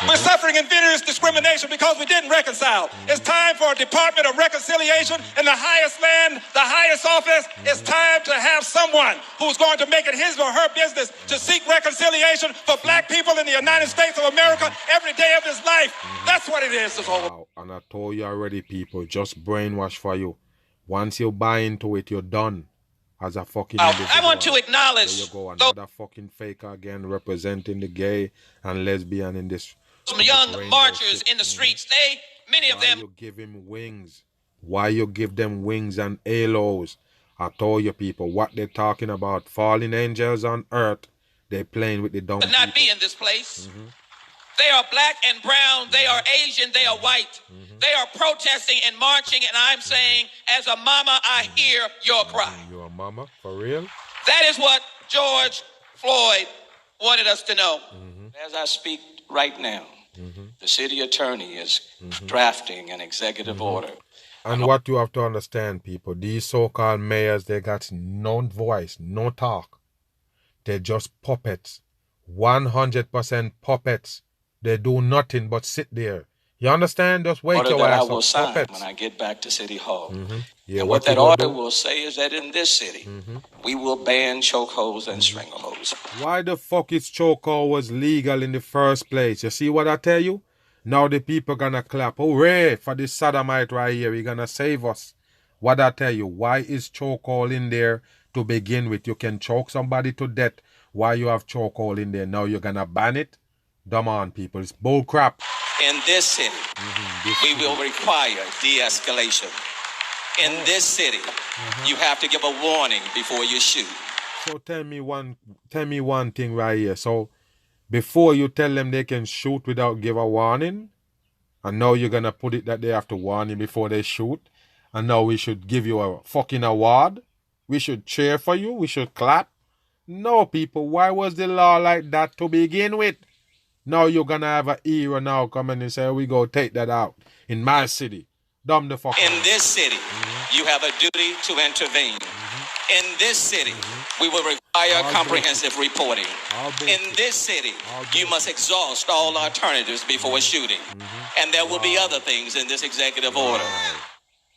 Speaker 3: We're suffering invidious discrimination because we didn't reconcile. It's time for a Department of Reconciliation in the highest land, the highest office. It's time to have someone who's going to make it his or her business to seek reconciliation for black people in the United States of America every day of his life. That's what it is.
Speaker 1: Wow. And I told you already, people, just brainwash for you. Once you buy into it, you're done. As a fucking individual.
Speaker 3: I want to acknowledge
Speaker 1: There you go, another fucking faker again representing the gay and lesbian in this.
Speaker 3: some young marchers in the streets. Many of
Speaker 1: Why
Speaker 3: them.
Speaker 1: you give him wings? Why you give them wings and halos? I told you people what they're talking about. Fallen angels on earth They playing with the dumb
Speaker 2: Would not be in this place. They are black and brown. They are Asian. They are white. They are protesting and marching, and I'm saying, as a mama, I hear your cry.
Speaker 1: You're a mama? For real?
Speaker 2: That is what George Floyd wanted us to know.
Speaker 7: As I speak right now, the city attorney is drafting an executive order.
Speaker 1: And what you have to understand, people, these so-called mayors, they got no voice, no talk. They're just puppets. 100% puppets. They do nothing but sit there. You understand? Just wake your ass up.
Speaker 7: I will sign
Speaker 1: puppets.
Speaker 7: when I get back to City Hall.
Speaker 1: Yeah,
Speaker 7: and what that order will say is that in this city, we will ban chokeholds and strangleholds.
Speaker 1: Why the fuck is chokehold was legal in the first place? You see what I tell you? Now the people gonna clap. Hooray for this sodomite right here. He gonna save us. What I tell you? Why is chokehold in there to begin with? You can choke somebody to death. Why you have chokehold in there? Now you're gonna ban it? Come on, people. It's bull crap.
Speaker 7: In this city, we will require de-escalation. In this city, you have to give a warning before you shoot.
Speaker 1: So tell me one thing right here. So before you tell them they can shoot without give a warning, and now you're gonna put it that they have to warn you before they shoot, and now we should give you a fucking award? We should cheer for you? We should clap? No, people. Why was the law like that to begin with? Now you're gonna have an era now coming and say, we go take that out in my city. Dumb the fuck.
Speaker 7: In this city, you have a duty to intervene. In this city, we will require comprehensive reporting. In this city, you must exhaust all alternatives before shooting. And there will be other things in this executive order.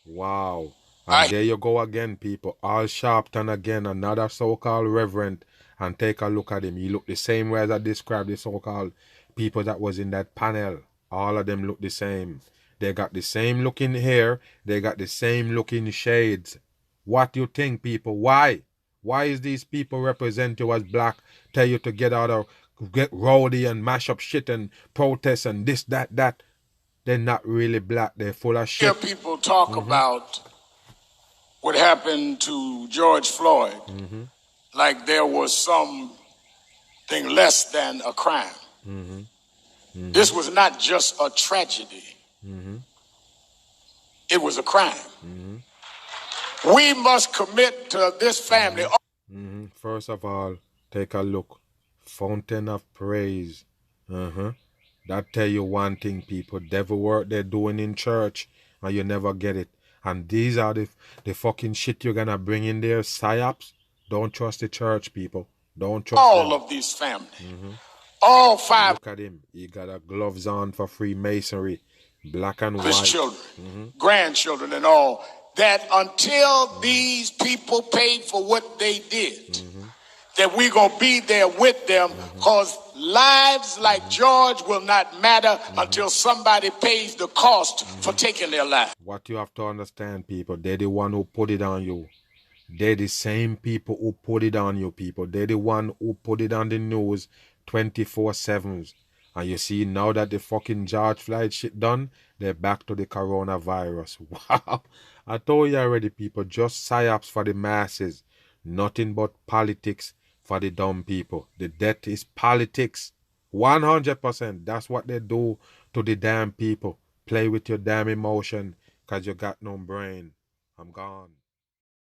Speaker 1: Wow. And there you go again, people. Al Sharpton again, another so-called reverend. And take a look at him. He looked the same way as I described the so-called people that was in that panel. All of them look the same. They got the same looking hair. They got the same looking shades. What do you think, people? Why? Why is these people represent you as black? Tell you to get out of, get rowdy and mash up shit and protest and this, that. They're not really black. They're full of shit.
Speaker 8: Hear people talk about what happened to George Floyd. Like there was something less than a crime. This was not just a tragedy. It was a crime. We must commit to this family.
Speaker 1: First of all, take a look. Fountain of praise. That tell you one thing, people. Devil work they're doing in church, and you never get it. And these are the fucking shit you're gonna bring in there, psyops. Don't trust the church, people. Don't trust
Speaker 8: all
Speaker 1: them.
Speaker 8: of these families. All five.
Speaker 1: Look at him. He got a gloves on for Freemasonry. Black and white.
Speaker 8: His children, grandchildren and all. That until these people paid for what they did, that we're going to be there with them, because lives like George will not matter until somebody pays the cost for taking their life.
Speaker 1: What you have to understand, people, they're the one who put it on you. They're the same people who put it on you, people. They're the one who put it on the news 24/7. And you see, now that the fucking George Floyd shit done, they're back to the coronavirus. Wow. I told you already, people, just psyops for the masses. Nothing but politics for the dumb people. The death is politics. 100%. That's what they do to the damn people. Play with your damn emotion because you got no brain. I'm gone.